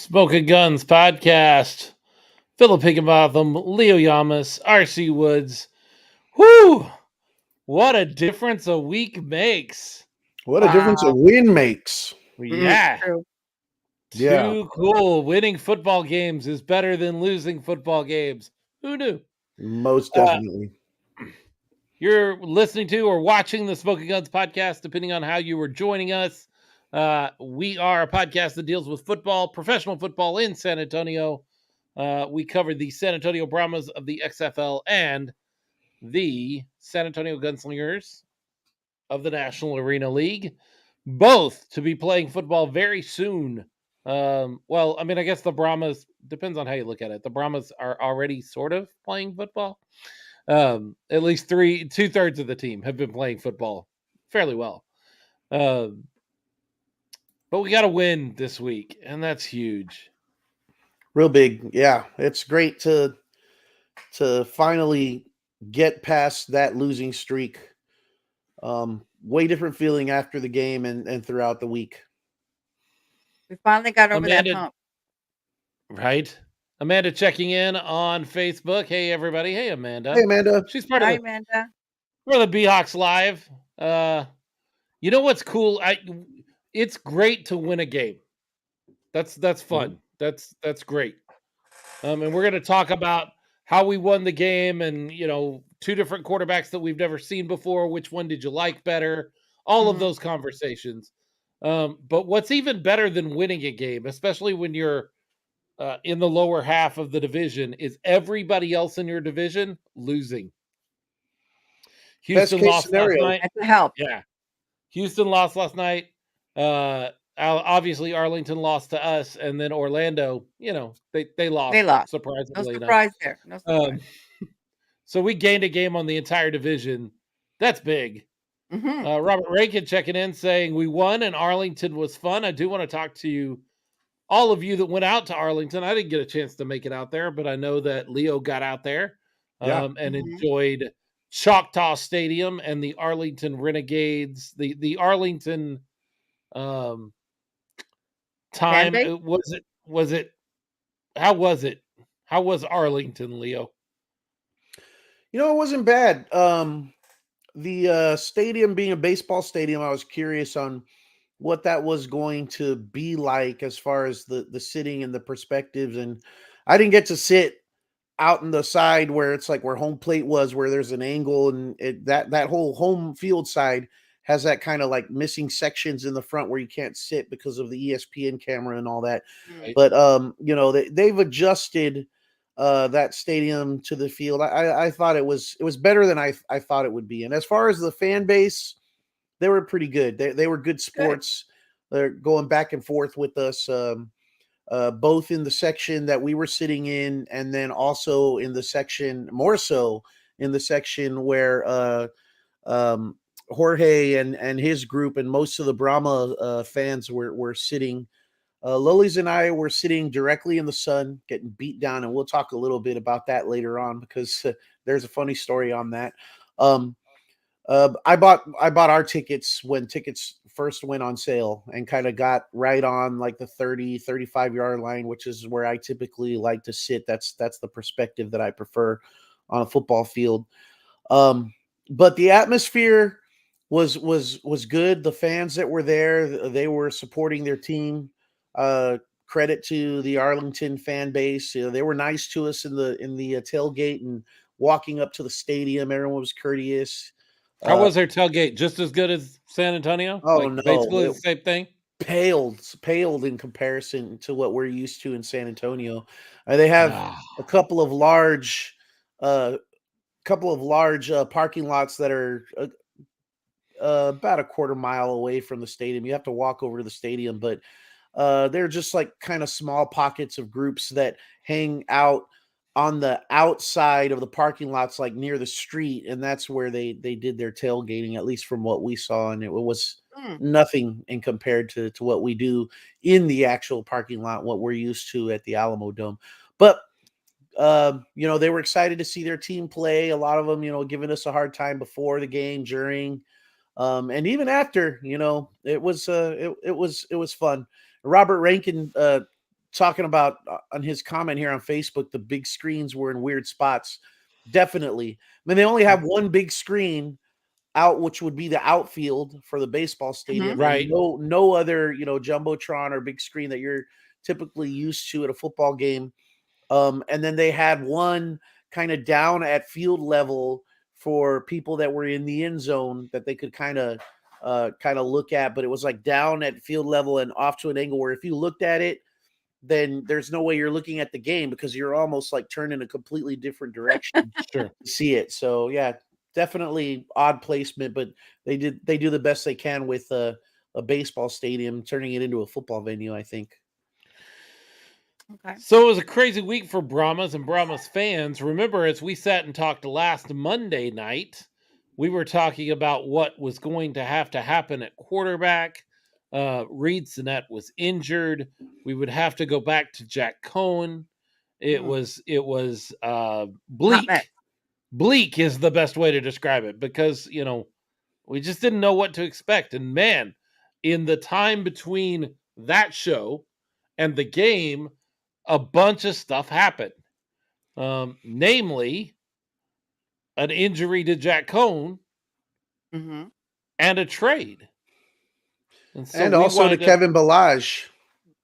Smokin Gunz podcast. Philip Higginbotham, Leo Yamas, RC Woods. Whoo! What a difference a week makes. What a difference a win makes. Yeah. True. Yeah. Too cool. Winning football games is better than losing football games. Who knew? Most definitely. You're listening to or watching the Smokin Gunz podcast, depending on how you were joining us. We are a podcast that deals with football, professional football in San Antonio. We covered the San Antonio Brahmas of the XFL and the San Antonio Gunslingers of the National Arena League, both to be playing football very soon. I guess the Brahmas, depends on how you look at it. The Brahmas are already sort of playing football. At least 2/3 of the team have been playing football fairly well. But we got to win this week, and that's huge. Real big. Yeah. It's great to finally get past that losing streak. Way different feeling after the game and throughout the week. We finally got over Amanda, that hump. Right? Amanda checking in on Facebook. Hey, everybody. Hey, Amanda. Hey, Amanda. She's part Hi, of Amanda. the Beehawks Live. You know what's cool? It's great to win a game. That's fun. That's great. And we're going to talk about how we won the game and, two different quarterbacks that we've never seen before. Which one did you like better? All of those conversations. But what's even better than winning a game, especially when you're in the lower half of the division, is everybody else in your division losing. Houston lost last night. That help. Yeah. Houston lost last night. Obviously, Arlington lost to us, and then Orlando, they lost. They lost. Surprisingly No surprise there. No surprise. So we gained a game on the entire division. That's big. Robert Rankin checking in saying we won and Arlington was fun. I do want to talk to you, all of you that went out to Arlington. I didn't get a chance to make it out there, but I know that Leo got out there and enjoyed Choctaw Stadium and the Arlington Renegades, the Arlington time. Was it how was it? How was Arlington, Leo? It wasn't bad. The stadium being a baseball stadium, I was curious on what that was going to be like as far as the sitting and the perspectives. And I didn't get to sit out in the side where it's like where home plate was, where there's an angle, and that whole home field side has that kind of like missing sections in the front where you can't sit because of the ESPN camera and all that. Right. But they've adjusted that stadium to the field. I thought it was better than I thought it would be. And as far as the fan base, they were pretty good. They were good sports. They're going back and forth with us, both in the section that we were sitting in, and then also in the section, more so in the section where Jorge and his group and most of the Brahma fans were sitting. Lilies and I were sitting directly in the sun, getting beat down, and we'll talk a little bit about that later on because there's a funny story on that. I bought our tickets when tickets first went on sale and kind of got right on like the 35 yard line, which is where I typically like to sit. That's the perspective that I prefer on a football field. But the atmosphere was good. The fans that were there, they were supporting their team. Credit to the Arlington fan base. They were nice to us in the tailgate and walking up to the stadium. Everyone was courteous. How was their tailgate? Just as good as San Antonio? Oh, no. Basically the same thing? Paled in comparison to what we're used to in San Antonio. They have a couple of large parking lots that are about a quarter mile away from the stadium. You have to walk over to the stadium, but they're just like kind of small pockets of groups that hang out on the outside of the parking lots, like near the street. And that's where they did their tailgating, at least from what we saw. And it was nothing in compared to what we do in the actual parking lot, what we're used to at the Alamo Dome. But, they were excited to see their team play. A lot of them, giving us a hard time before the game, during, and even after, it was fun. Robert Rankin talking about on his comment here on Facebook, the big screens were in weird spots. Definitely. I mean, they only have one big screen out, which would be the outfield for the baseball stadium, Right. and no other, jumbotron or big screen that you're typically used to at a football game. And then they had one kind of down at field level for people that were in the end zone that they could kind of look at, but it was like down at field level and off to an angle where if you looked at it, then there's no way you're looking at the game because you're almost like turned in a completely different direction Sure. to see it. So yeah, definitely odd placement, but they do the best they can with a baseball stadium, turning it into a football venue, I think. Okay. So it was a crazy week for Brahmas and Brahmas fans. Remember, as we sat and talked last Monday night, we were talking about what was going to happen at quarterback. Reed Sinnett was injured. We would have to go back to Jack Cohen. It was bleak. Bleak is the best way to describe it because, we just didn't know what to expect. And man, in the time between that show and the game, a bunch of stuff happened. Namely, an injury to Jack Cohn and a trade. And also to Kevin Balaj.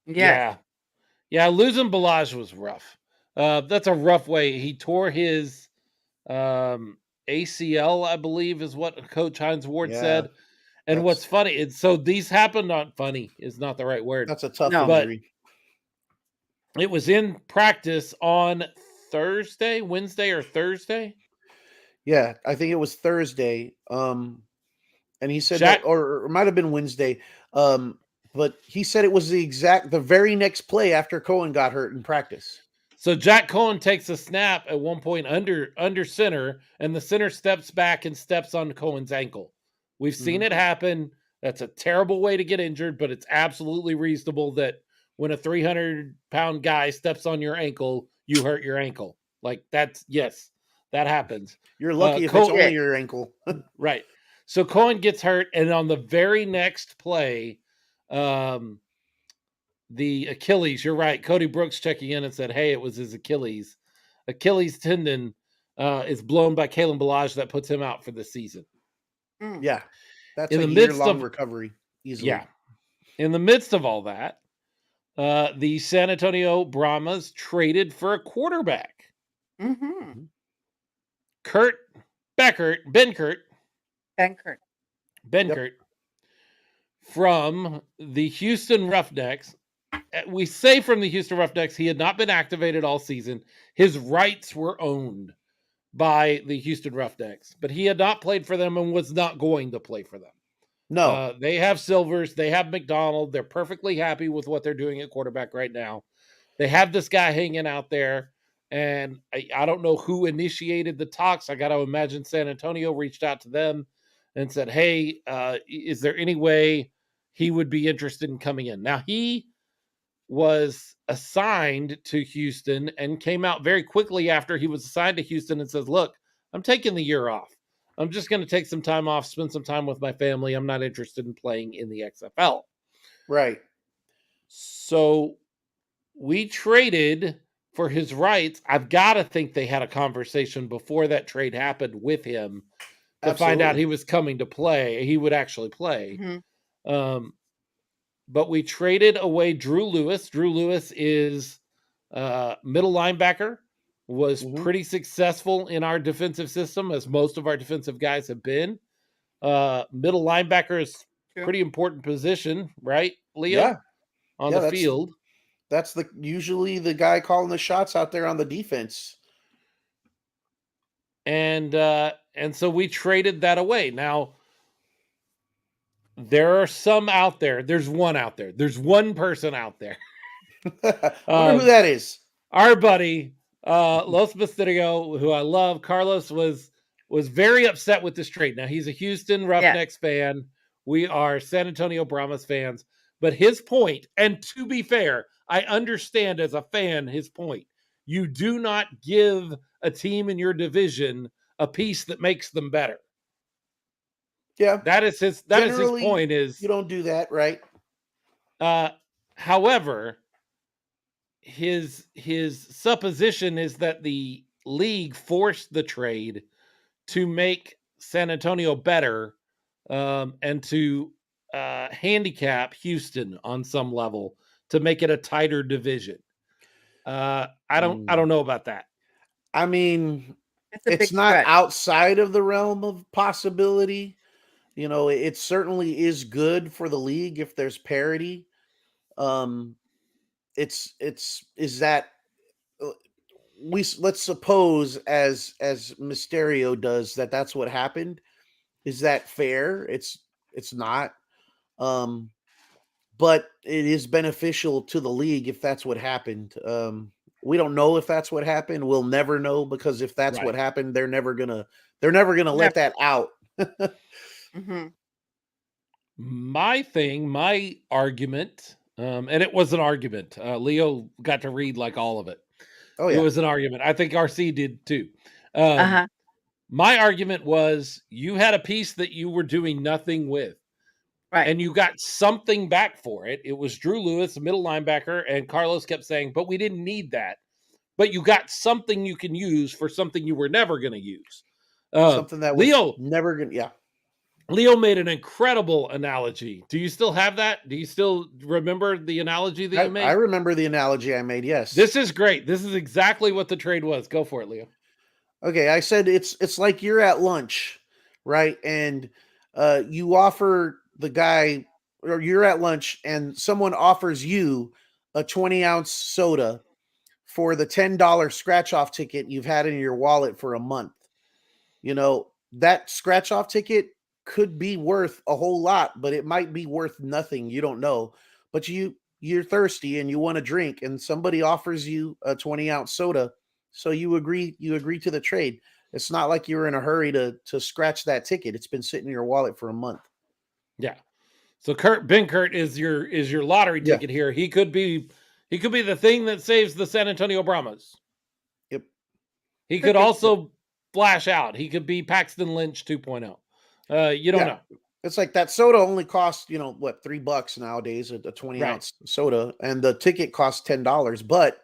Yes. Yeah, losing Balaj was rough. That's a rough way. He tore his ACL, I believe, is what Coach Hines Ward said. And what's funny, so these happened not funny is not the right word. That's a tough injury. But it was in practice on Wednesday or Thursday. Yeah, I think it was Thursday. And he said that, or it might have been Wednesday. But he said it was the very next play after Cohen got hurt in practice. So Jack Cohen takes a snap at one point under center, and the center steps back and steps on Cohen's ankle. We've seen it happen. That's a terrible way to get injured, but it's absolutely reasonable that when a 300-pound guy steps on your ankle, you hurt your ankle. Like that happens. You're lucky if it's only your ankle. Right. So Cohen gets hurt, and on the very next play, the Achilles, you're right. Cody Brooks checking in and said, hey, it was his Achilles. Achilles tendon is blown by Kalen Balaj. That puts him out for the season. Yeah. That's a year-long recovery easily. Yeah. In the midst of all that, the San Antonio Brahmas traded for a quarterback. Mm-hmm. Benkert from the Houston Roughnecks. We say from the Houston Roughnecks, he had not been activated all season. His rights were owned by the Houston Roughnecks, but he had not played for them and was not going to play for them. No. They have Silvers. They have McDonald. They're perfectly happy with what they're doing at quarterback right now. They have this guy hanging out there, and I don't know who initiated the talks. I got to imagine San Antonio reached out to them and said, hey, is there any way he would be interested in coming in? Now, he was assigned to Houston and came out very quickly after he was assigned to Houston and says, look, I'm taking the year off. I'm just going to take some time off, spend some time with my family. I'm not interested in playing in the XFL. Right. So we traded for his rights. I've got to think they had a conversation before that trade happened with him to find out he was coming to play. He would actually play. Mm-hmm. But we traded away Drew Lewis. Drew Lewis is middle linebacker, was pretty successful in our defensive system, as most of our defensive guys have been. Middle linebacker is pretty important position, right, Leo? Yeah. On the field. That's usually the guy calling the shots out there on the defense. And so we traded that away. Now, there are some out there. There's one out there. There's one person out there. Wonder who that is. Our buddy, Los Mysterio, who I love. Carlos was very upset with this trade. Now, he's a Houston Roughnecks fan. We are San Antonio Brahmas fans. But his point, and to be fair, I understand as a fan his point. You do not give a team in your division a piece that makes them better. Yeah. That is his point is you don't do that, right? However, his supposition is that the league forced the trade to make San Antonio better, and to handicap Houston on some level to make it a tighter division. I don't know about that. I mean, It's a it's big not stretch. outside of the realm of possibility. You know, it certainly is good for the league if there's parity. It's is that let's suppose as Mysterio does that's what happened. Is that fair? It's not. But it is beneficial to the league if that's what happened. We don't know if that's what happened. We'll never know, because if that's what Right. happened, they're never gonna let that out. Mm-hmm. My argument, and it was an argument. Leo got to read like all of it. Oh It yeah, was an argument. I think RC did too. Uh-huh. My argument was you had a piece that you were doing nothing with, Right. and you got something back for it. It was Drew Lewis, a middle linebacker, and Carlos kept saying, but we didn't need that. But you got something you can use for something you were never going to use. something that was never gonna. Yeah, Leo made an incredible analogy. Do you still have that? Do you still remember the analogy that you made? I remember the analogy I made. Yes, This is great. This is exactly what the trade was. Go for it, Leo. Okay, I said it's like you're at lunch, right? And you offer the guy, or you're at lunch and someone offers you a 20-ounce soda for the $10 scratch off ticket you've had in your wallet for a month. You know, that scratch off ticket could be worth a whole lot, but it might be worth nothing. You don't know. But you're thirsty and you want a drink, and somebody offers you a 20-ounce soda. So you agree to the trade. It's not like you were in a hurry to scratch that ticket. It's been sitting in your wallet for a month. Yeah. So Kurt Benkert is your lottery Yeah. ticket here. He could be the thing that saves the San Antonio Brahmas. Yep. He could also flash out. He could be Paxton Lynch 2.0. You don't know. It's like that soda only costs, what, $3 nowadays, a 20-ounce soda, and the ticket costs $10, but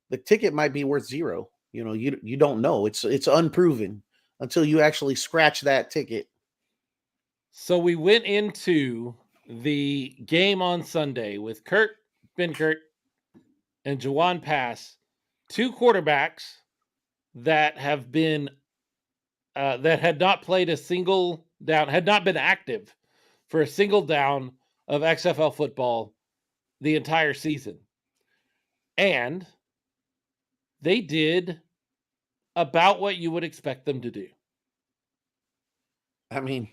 the ticket might be worth zero. You don't know. It's unproven until you actually scratch that ticket. So we went into the game on Sunday with Kurt Benkert and Jawan Pass, two quarterbacks that have been that had not played a single down, had not been active for a single down of XFL football the entire season. And they did about what you would expect them to do. I mean,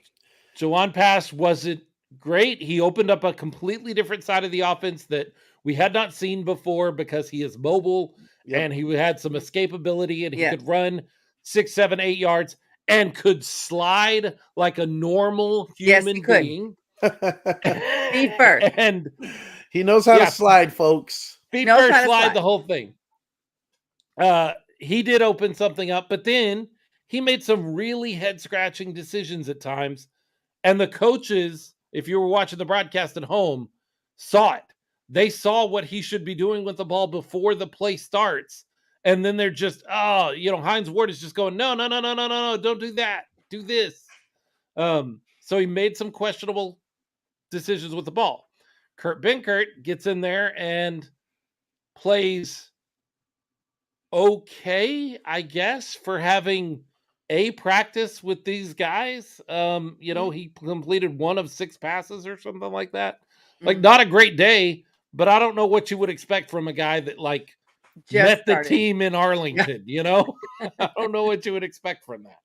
Jawan Pass wasn't great. He opened up a completely different side of the offense that we had not seen before, because he is mobile and he had some escapability, and he could run 6, 7, 8 yards and could slide like a normal human being. Feet first. And he knows how to slide, folks. Feet first, slide the whole thing. He did open something up, but then he made some really head-scratching decisions at times. And the coaches, if you were watching the broadcast at home, saw it. They saw what he should be doing with the ball before the play starts. And then they're just, Hines Ward is just going, no, don't do that. Do this. So he made some questionable decisions with the ball. Kurt Benkert gets in there and plays okay, I guess, for having a practice with these guys. He completed 1 of 6 passes or something like that. Like, not a great day, but I don't know what you would expect from a guy that met the team in Arlington. I don't know what you would expect from that.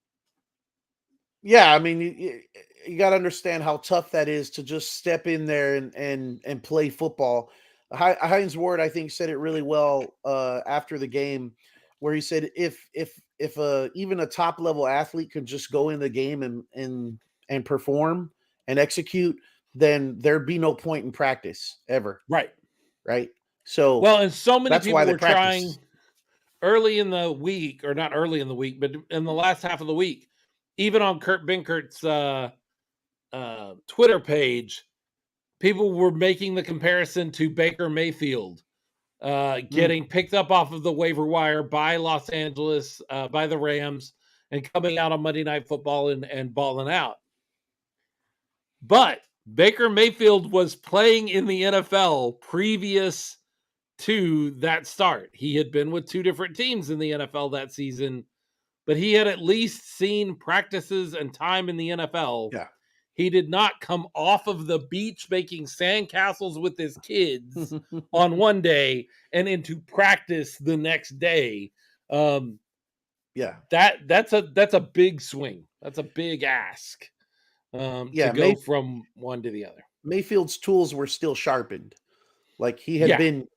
Yeah, I mean, you got to understand how tough that is to just step in there and play football. Hines Ward, I think, said it really well after the game, where he said if even a top level athlete could just go in the game and perform and execute, then there'd be no point in practice ever. Right. So and so many that's people why they were trying early in the week, or not early in the week, but in the last half of the week, even on Kurt Benkert's Twitter page, people were making the comparison to Baker Mayfield getting picked up off of the waiver wire by Los Angeles, by the Rams, and coming out on Monday Night Football and balling out. But Baker Mayfield was playing in the NFL previous to that start. He had been with 2 different teams in the NFL that season, but he had at least seen practices and time in the NFL. Yeah. He did not come off of the beach making sandcastles with his kids on one day and into practice the next day. Yeah. That's a big swing. That's a big ask. To go from one to the other. Mayfield's tools were still sharpened. Like he had been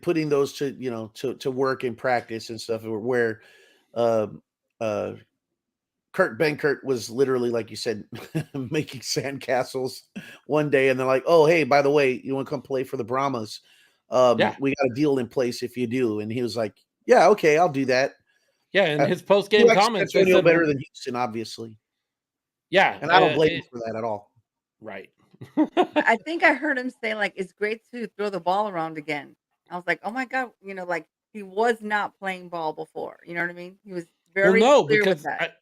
putting those to work in practice and stuff, where Kurt Benkert was literally, like you said, making sandcastles one day, and they're like, "Oh, hey, by the way, you want to come play for the Brahmas? We got a deal in place if you do." And he was like, "Yeah, okay, I'll do that." Yeah, and his post game comments, they said, better than Houston, obviously. Yeah, and I don't blame him for that at all. Right. I think I heard him say, like, it's great to throw the ball around again. I was like, oh my God, like he was not playing ball before. You know what I mean? He was very clear with that.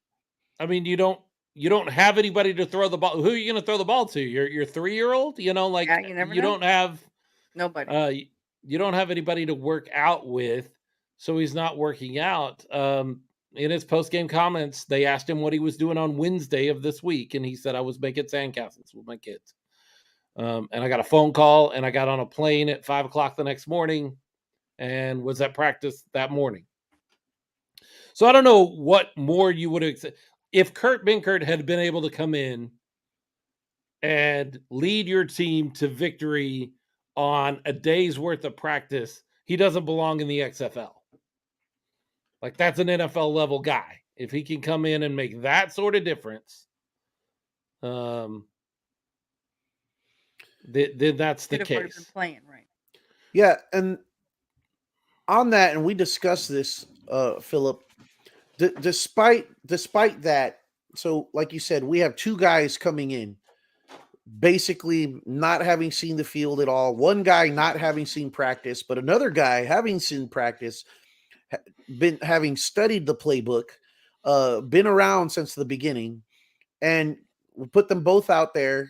I mean, you don't have anybody to throw the ball. Who are you going to throw the ball to? Your 3-year-old? You don't have nobody. You don't have anybody to work out with, so he's not working out. In his post-game comments, they asked him what he was doing on Wednesday of this week, and he said, I was making sandcastles with my kids. And I got a phone call, and I got on a plane at 5 o'clock the next morning and was at practice that morning. So I don't know what more you would have. If Kurt Benkert had been able to come in and lead your team to victory on a day's worth of practice, he doesn't belong in the XFL. Like, that's an NFL level guy. If he can come in and make that sort of difference, then that's the case. Been playing, right? Yeah, and on that, and we discussed this, Philip. Despite that, so like you said, we have 2 guys coming in, basically not having seen the field at all. One guy not having seen practice, but another guy having seen practice, having studied the playbook, been around since the beginning, and we put them both out there.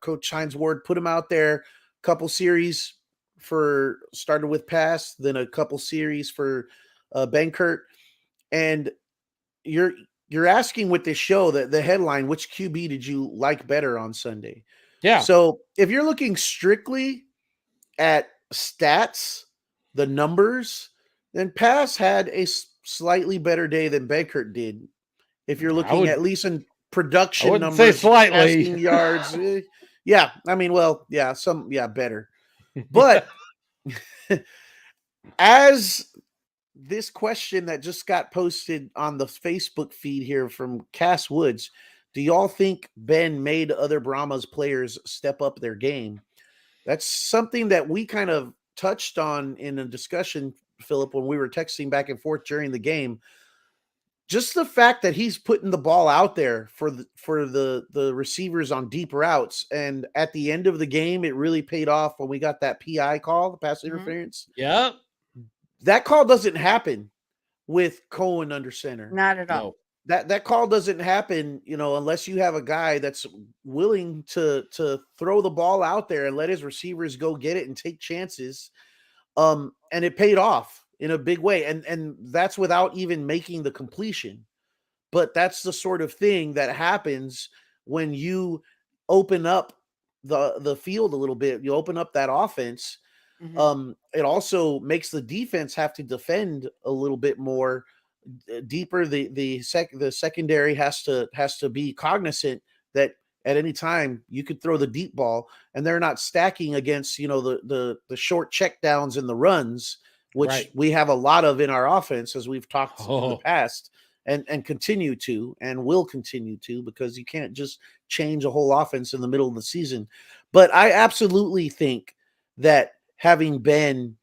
Coach Hines Ward put him out there. Couple series started with pass, then a couple series for Benkert, and you're asking with this show that the headline, which QB did you like better on Sunday? Yeah. So if you're looking strictly at stats, the numbers, then pass had a slightly better day than Benkert did. If you're looking at least in production numbers, say slightly, passing yards, yeah. I mean, well, yeah, better. But as this question that just got posted on the Facebook feed here from Cass Woods, do y'all think Ben made other Brahmas players step up their game? That's something that we kind of touched on in a discussion, Philip, when we were texting back and forth during the game. Just the fact that he's putting the ball out there for the receivers on deep routes, and at the end of the game, it really paid off when we got that PI call, the pass interference. Yeah, that call doesn't happen with Cohen under center. Not at all. No. That call doesn't happen, unless you have a guy that's willing to throw the ball out there and let his receivers go get it and take chances. And it paid off in a big way. And that's without even making the completion. But that's the sort of thing that happens when you open up the field a little bit. You open up that offense. Mm-hmm. It also makes the defense have to defend a little bit more deeper. The secondary has to be cognizant that at any time you could throw the deep ball, and they're not stacking against the short check downs and the runs, which we have a lot of in our offense, as we've talked in the past, and continue to, and will continue to, because you can't just change a whole offense in the middle of the season. But I absolutely think that having Ben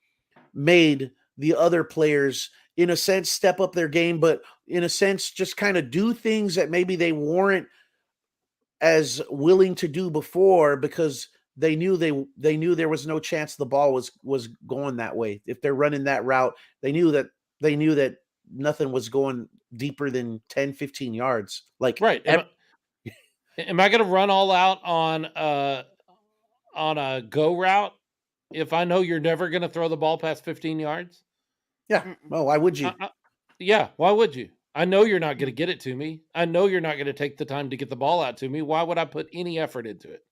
made the other players, in a sense, step up their game, but in a sense, just kind of do things that maybe they weren't as willing to do before, because they knew there was no chance the ball was going that way. If they're running that route, they knew that nothing was going deeper than 10, 15 yards. Like, right. Am I going to run all out on a go route if I know you're never going to throw the ball past 15 yards? Yeah. Well, why would you? Yeah. Why would you? I know you're not going to get it to me. I know you're not going to take the time to get the ball out to me. Why would I put any effort into it?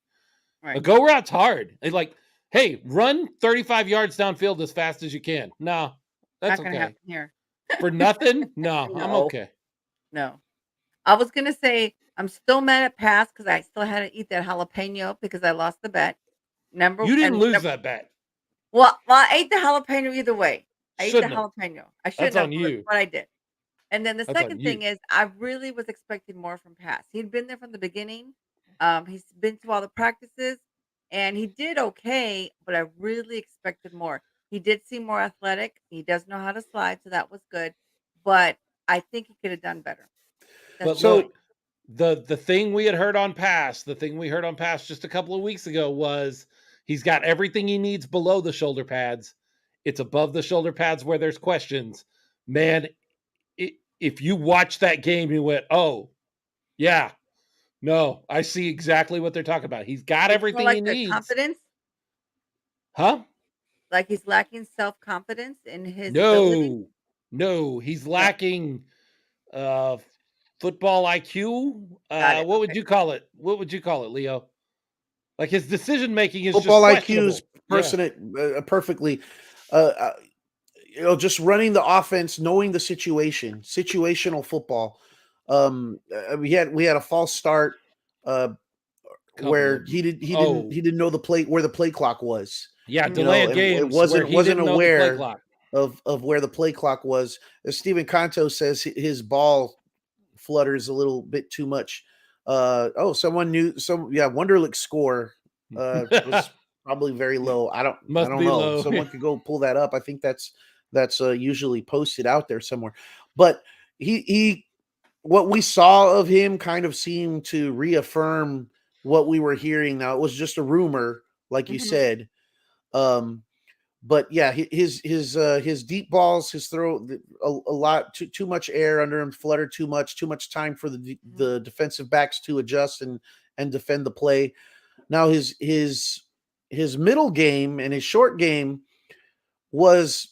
Right. A go route's hard. It's like, hey, run 35 yards downfield as fast as you can. No, that's not gonna happen here. For nothing? No, I'm okay. No. I was going to say, I'm still mad at pass because I still had to eat that jalapeno because I lost the bet. You didn't lose that bet. Well, I ate the jalapeno either way. I ate the jalapeno. I shouldn't have, on you. But I did. And then the second thing is, I really was expecting more from Pass. He'd been there from the beginning. He's been to all the practices, and he did okay, but I really expected more. He did seem more athletic. He does know how to slide, so that was good. But I think he could have done better. But so the thing we heard on Pass just a couple of weeks ago was he's got everything he needs below the shoulder pads. It's above the shoulder pads where there's questions. Man, if you watch that game, you went, oh, yeah, no, I see exactly what they're talking about. He's got everything he needs. Confidence? Huh? Like he's lacking self-confidence in his ability? No, he's lacking football IQ. What would you call it? What would you call it, Leo? Like his decision making is football just IQ is perfectly. Just running the offense, knowing the situation, situational football. We had a false start where he didn't know the play where the play clock was. Yeah, delay of games. It wasn't aware of where the play clock was. As Stephen Canto says, his ball flutters a little bit too much. Someone knew Wunderlich's score was probably very low. I don't know. Low. Someone could go pull that up. I think that's usually posted out there somewhere. But he what we saw of him kind of seemed to reaffirm what we were hearing. Now it was just a rumor, like you said. But yeah, his deep balls, his throw, a lot too much air under him, flutter too much time for the defensive backs to adjust and defend the play. Now his middle game and his short game was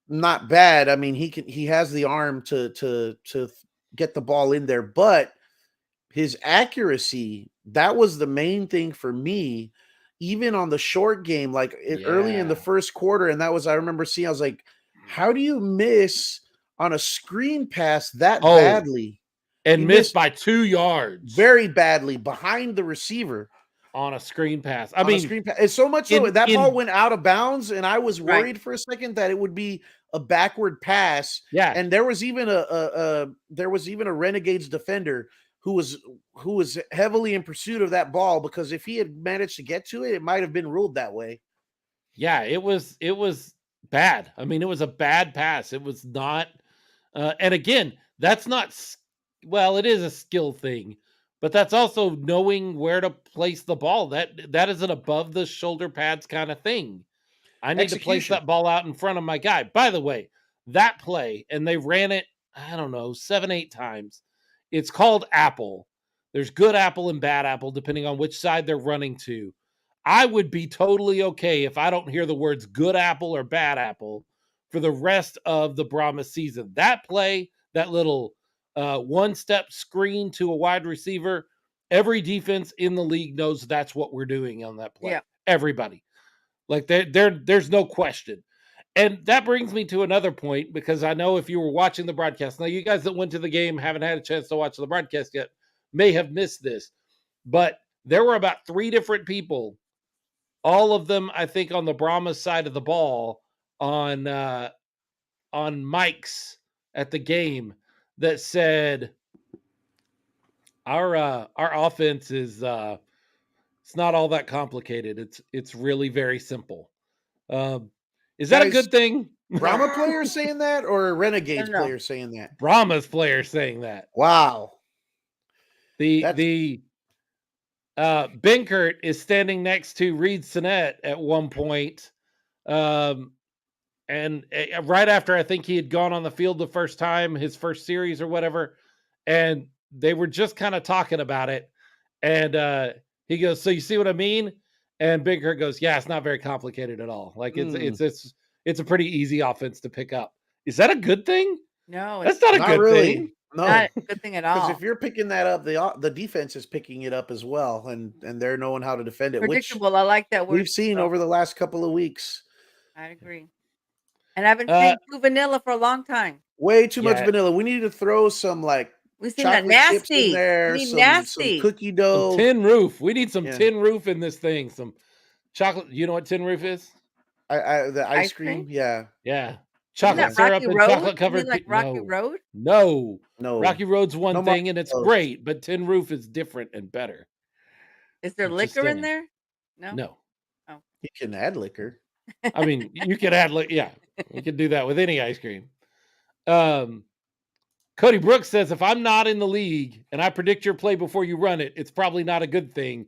not bad. I mean, he has the arm to get the ball in there, but his accuracy, that was the main thing for me. Even on the short game, early in the first quarter, and that was, I remember seeing, I was like, how do you miss on a screen pass that badly? And missed by 2 yards. Very badly behind the receiver. On a screen pass. It's so much so that ball went out of bounds, and I was worried for a second that it would be a backward pass. Yeah. And there was even a Renegades defender who was heavily in pursuit of that ball, because if he had managed to get to it, it might have been ruled that way. Yeah, it was bad. I mean, it was a bad pass. It was not, and again, that's not, well, it is a skill thing, but that's also knowing where to place the ball. That is an above the shoulder pads kind of thing. I need to place that ball out in front of my guy. By the way, that play, and they ran it, I don't know, 7-8 times. It's called Apple. There's good Apple and bad Apple, depending on which side they're running to. I would be totally okay if I don't hear the words good Apple or bad Apple for the rest of the Brahmas season. That play, that little one-step screen to a wide receiver, every defense in the league knows that's what we're doing on that play. Yeah. Everybody. Like, there's no question. And that brings me to another point, because I know if you were watching the broadcast, now you guys that went to the game haven't had a chance to watch the broadcast yet, may have missed this, but there were about 3 different people, all of them, I think, on the Brahmas side of the ball, on mics at the game, that said our offense is it's not all that complicated. It's really very simple. Is that a good thing? Brahma players saying that, or Renegades players saying that? Brahmas players saying that. Wow. The Benkert is standing next to Reed Sinnett at one point. And right after I think he had gone on the field the first time, his first series or whatever, and they were just kind of talking about it. And he goes, "So you see what I mean?" And Benkert goes, "Yeah, it's not very complicated at all. Like it's a pretty easy offense to pick up." Is that a good thing? No, That's not a Not good really. thing. No, not a good thing at because all. if you're picking that up, the defense is picking it up as well, and they're knowing how to defend it, which Predictable. I like that word. we've seen though. over the last couple of weeks. I agree. And I've been Uh, saying too vanilla for a long time. Way too much Yeah. vanilla. We need to throw some like We've seen that chocolate chips in nasty. there, We need some nasty. cookie Some dough. tin roof. We need some Yeah. tin roof in this thing. Some chocolate. You know what tin roof is? The ice Ice cream. cream? Yeah. Yeah. Isn't Chocolate that syrup Rocky and Road? chocolate You covered. mean like Rocky Road? No. No. Rocky Road's one No thing and it's marshmallows. great, but tin roof is different and better. Is there Just liquor in saying. there? No. No. Oh. You can add liquor. I mean, you could add you can do that with any ice cream. Cody Brooks says, if I'm not in the league and I predict your play before you run it, it's probably not a good thing.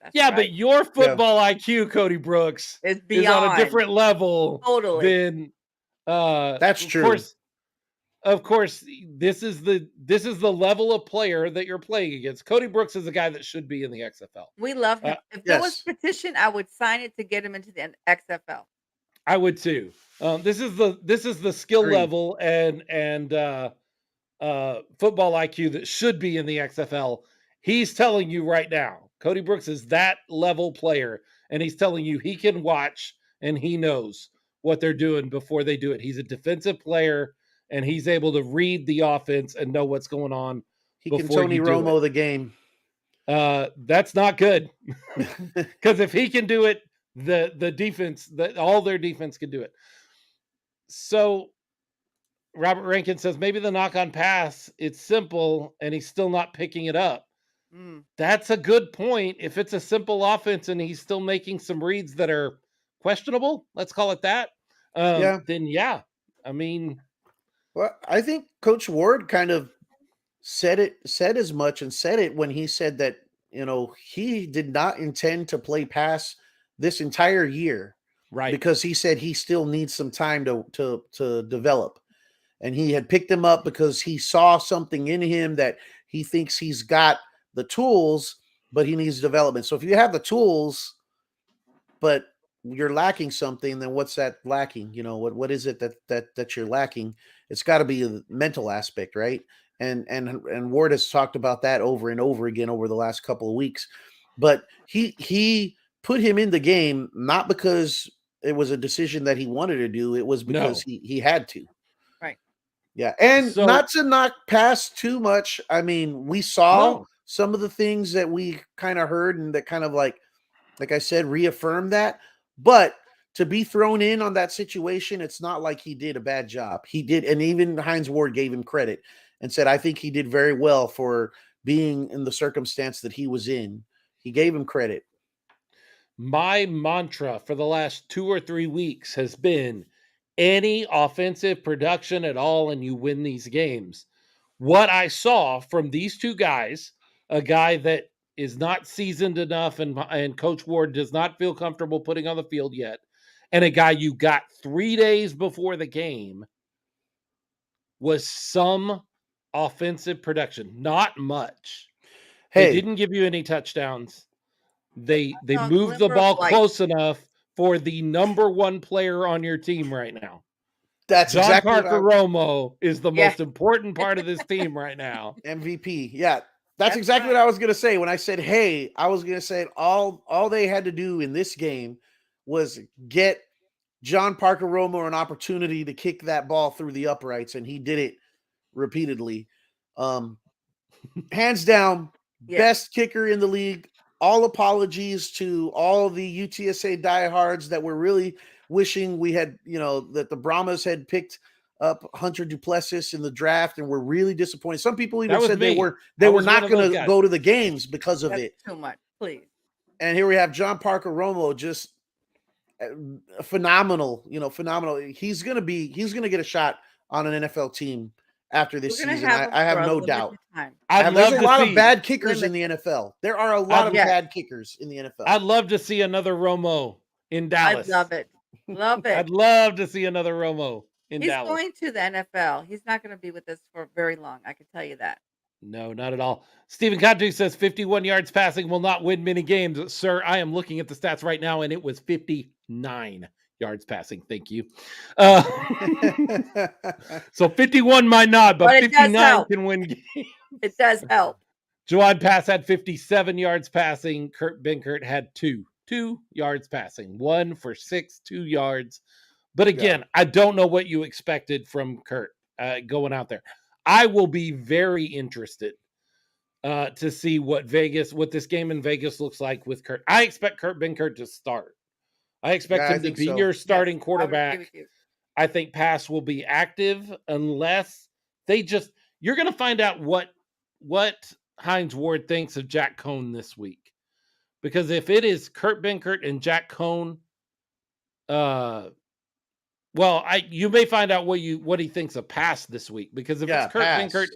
That's Yeah, right. but your football IQ, Cody Brooks, It's is on a beyond. different level Totally. than That's of true. course, this is the level of player that you're playing against. Cody Brooks is a guy that should be in the XFL. We love him. If there was Yes. petition, I would sign it to get him into the XFL. I would too. This is the skill Agreed. level and football IQ that should be in the XFL. He's telling you right now, Cody Brooks is that level player, and he's telling you he can watch and he knows what they're doing before they do it. He's a defensive player, and he's able to read the offense and know what's going on. He can before Tony you do Romo it. the game. That's not good, because if he can do it, the defense, all their defense can do it. So Robert Rankin says maybe the knock on pass, it's simple and he's still not picking it up. That's a good point. If it's a simple offense and he's still making some reads that are questionable, let's call it that. Then yeah, I mean, well, I think Coach Ward kind of said as much and said it when he said that, he did not intend to play pass this entire year. right. Because he said he still needs some time to develop. And he had picked him up because he saw something in him that he thinks he's got the tools, but he needs development. So if you have the tools, but you're lacking something, then what's that lacking? What is it that you're lacking? It's got to be a mental aspect, right? And Ward has talked about that over and over again over the last couple of weeks. But he put him in the game not because it was a decision that he wanted to do. It was because he had to. Right. Yeah. And So- not to knock past too much. I mean, we saw some of the things that we kind of heard and that kind of like I said, reaffirmed that. But to be thrown in on that situation, it's not like he did a bad job. He did. And even Hines Ward gave him credit and said, I think he did very well for being in the circumstance that he was in. He gave him credit. My mantra for the last 2 or 3 weeks has been any offensive production at all and you win these games. What I saw from these two guys, a guy that is not seasoned enough and Coach Ward does not feel comfortable putting on the field yet, and a guy you got 3 days before the game, was some offensive production. Not much. They didn't give you any touchdowns. They moved the ball close enough for the number one player on your team right now. That's John exactly Parker Romo is the most important part of this team right now. MVP. Yeah. That's exactly what I was going to say. When I said, hey, I was going to say all they had to do in this game was get John Parker Romo an opportunity to kick that ball through the uprights, and he did it repeatedly. Hands down, best kicker in the league. All apologies to all the UTSA diehards that were really wishing we had, that the Brahmas had picked up Hunter Duplessis in the draft, and were really disappointed. Some people even said they were not going to go to the games because of it. Too much, please. And here we have John Parker Romo, just phenomenal. Phenomenal. He's going to get a shot on an NFL team after this We're gonna season. have him I have for a no limited doubt. time. There's a lot of bad kickers in the Limited. NFL. There are a lot of Yes. bad kickers in the NFL. I'd love to see another Romo in Dallas. I'd love it. Love it. I'd love to see another Romo in He's Dallas. going to the NFL. He's not going to be with us for very long. I can tell you that. No, not at all. Stephen Contu says 51 yards passing will not win many games. Sir, I am looking at the stats right now, and it was 59 yards passing. Thank you. So 51 might not, but 59 can win games. It does help. Jawad Pass had 57 yards passing. Kurt Benkert had 2 yards passing. 1 for 6, 2 yards. But again, I don't know what you expected from Kurt going out there. I will be very interested to see what this game in Vegas looks like with Kurt. I expect Kurt Benkert to start. I expect him to be your starting quarterback. I think Pass will be active unless you're going to find out what Hines Ward thinks of Jack Cohn this week. Because if it is Kurt Benkert and Jack Cohn, you may find out what he thinks of Pass this week. Because if it's Kurt Benkert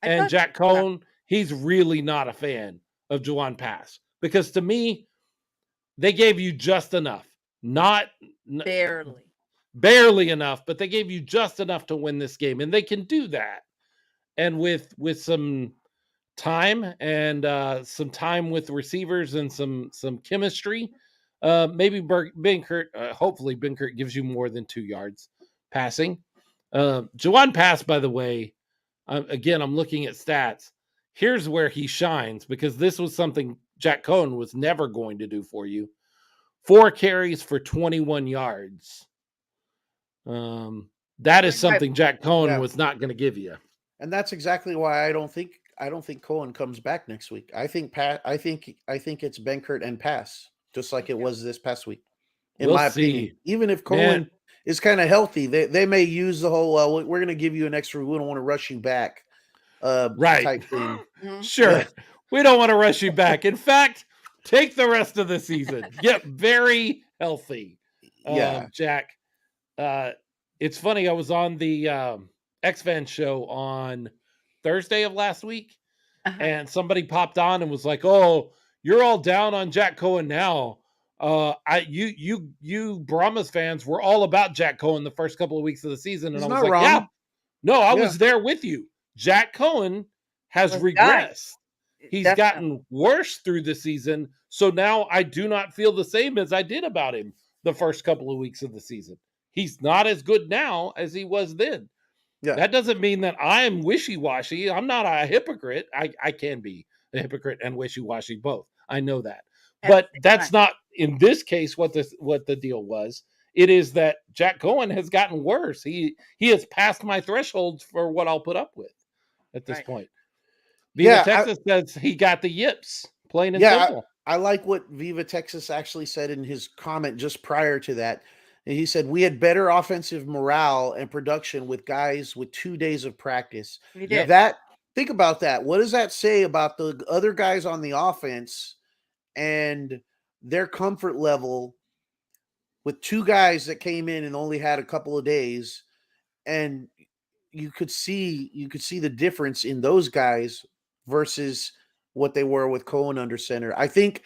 and Jack Cohn, he's really not a fan of Juwan Pass. Because to me, they gave you just enough. Not barely enough, but they gave you just enough to win this game. And they can do that. And with some time and some time with receivers and some chemistry, maybe Benkert, hopefully Benkert gives you more than 2 yards passing. Juwan Pass, by the way, again, I'm looking at stats. Here's where he shines, because this was something Jack Cohn was never going to do for you. 4 carries for 21 yards. That is something Jack Cohn was not going to give you. And that's exactly why I don't think Cohen comes back next week. I think it's Benkert and Pass, just like it was this past week. In my opinion, even if Cohen is kind of healthy, they may use the whole we're going to give you an extra. We don't want to rush you back, type thing. Sure, we don't want to rush you back. In fact, take the rest of the season. Get very healthy. Jack. It's funny. I was on the X-Fan show on Thursday of last week, and somebody popped on and was like, "Oh, you're all down on Jack Cohen now. You Brahmas fans were all about Jack Cohen the first couple of weeks of the season." And I was like, wrong. "Yeah, no, I was there with you. Jack Cohen has regressed. He's gotten worse through the season. So now I do not feel the same as I did about him the first couple of weeks of the season. He's not as good now as he was then." Yeah. That doesn't mean that I'm wishy-washy. I'm not a hypocrite. I can be a hypocrite and wishy-washy both. I know that. But that's not, in this case, what the deal was. It is that Jack Cohen has gotten worse. He has passed my thresholds for what I'll put up with at this point. Viva Texas says he got the yips, plain and simple. I like what Viva Texas actually said in his comment just prior to that. He said, we had better offensive morale and production with guys with 2 days of practice. We did. Think about that. What does that say about the other guys on the offense and their comfort level with 2 guys that came in and only had a couple of days? And you could see the difference in those guys versus what they were with Cohen under center. I think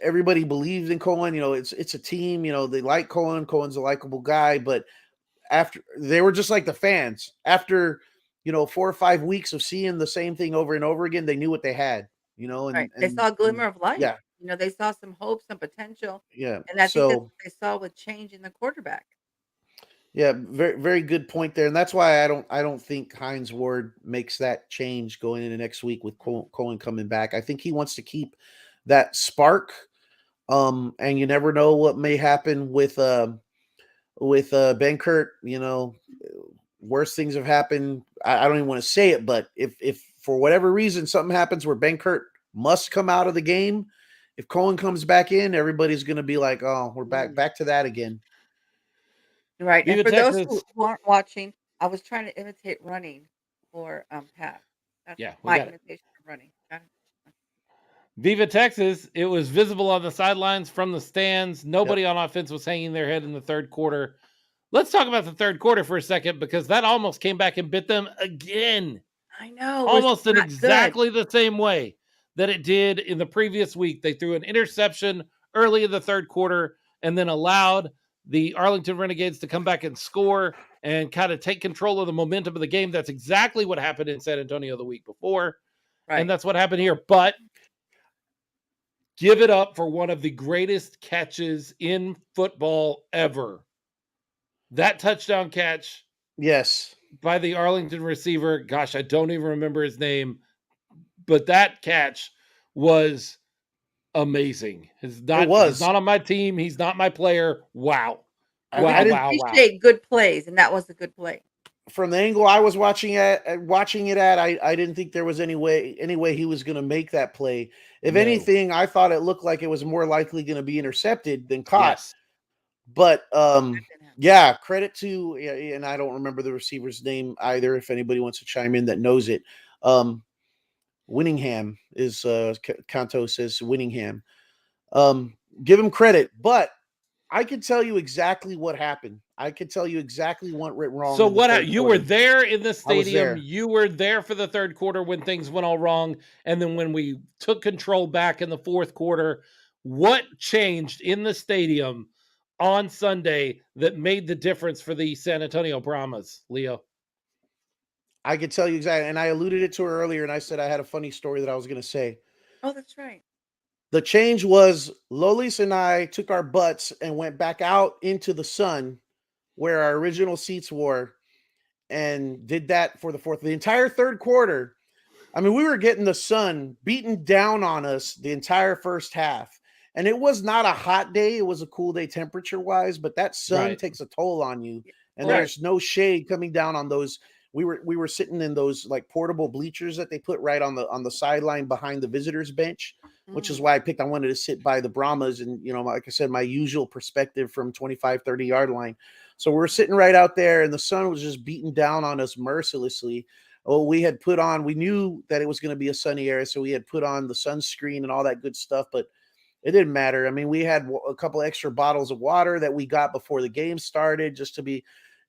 everybody believes in Cohen. It's a team. They like Cohen. Cohen's a likable guy, but after they were just like the fans. After 4 or 5 weeks of seeing the same thing over and over again, they knew what they had. And they saw a glimmer of light. Yeah, they saw some hope, some potential. Yeah, and I think that's what they saw with changing the quarterback. Yeah, very very good point there, and that's why I don't think Hines Ward makes that change going into next week with Cohen coming back. I think he wants to keep that spark, and you never know what may happen with Benkert. Worse things have happened. I don't even want to say it, but if for whatever reason something happens where Benkert must come out of the game, if Cohen comes back in, everybody's going to be like, "Oh, we're back to that again." Right. And for those who aren't watching, I was trying to imitate running for Pat. That's my imitation of running. Viva Texas, it was visible on the sidelines from the stands. Nobody on offense was hanging their head in the third quarter. Let's talk about the third quarter for a second, because that almost came back and bit them again. I know. Almost in not good. exactly the same way that it did in the previous week. They threw an interception early in the third quarter and then allowed the Arlington Renegades to come back and score and kind of take control of the momentum of the game. That's exactly what happened in San Antonio the week before. Right. And that's what happened here. But give it up for one of the greatest catches in football ever. That touchdown catch, Yes, by the Arlington receiver. Gosh, I don't even remember his name, but that catch was amazing. He's it was. not on my team. He's not my player. Wow. We Wow. appreciate good plays, and that was a good play. From the angle I was watching it at, I didn't think there was any way he was going to make that play. If No. anything, I thought it looked like it was more likely going to be intercepted than caught. Yes. But yeah, credit to, and I don't remember the receiver's name either. If anybody wants to chime in that knows it, Winningham is Canto says Winningham. Give him credit, but I can tell you exactly what happened. I can tell you exactly what went wrong. So what you were there in the stadium. You were there for the third quarter when things went all wrong, and then when we took control back in the fourth quarter. What changed in the stadium on Sunday that made the difference for the San Antonio Brahmas, Leo? I could tell you exactly, and I alluded it to her earlier, and I said I had a funny story that I was going to say. Oh, that's right. The change was Lolis and I took our butts and went back out into the sun where our original seats were and did that for the entire third quarter. I mean, we were getting the sun beaten down on us the entire first half. And it was not a hot day. It was a cool day temperature wise, but that sun takes a toll on you. And there's no shade coming down on those. We were sitting in those like portable bleachers that they put right on the sideline behind the visitors bench, which is why I wanted to sit by the Brahmas and, like I said, my usual perspective from 25, 30 yard line. So we're sitting right out there and the sun was just beating down on us mercilessly. Oh, we knew that it was going to be a sunny area. So we had put on the sunscreen and all that good stuff, but it didn't matter. I mean, we had a couple extra bottles of water that we got before the game started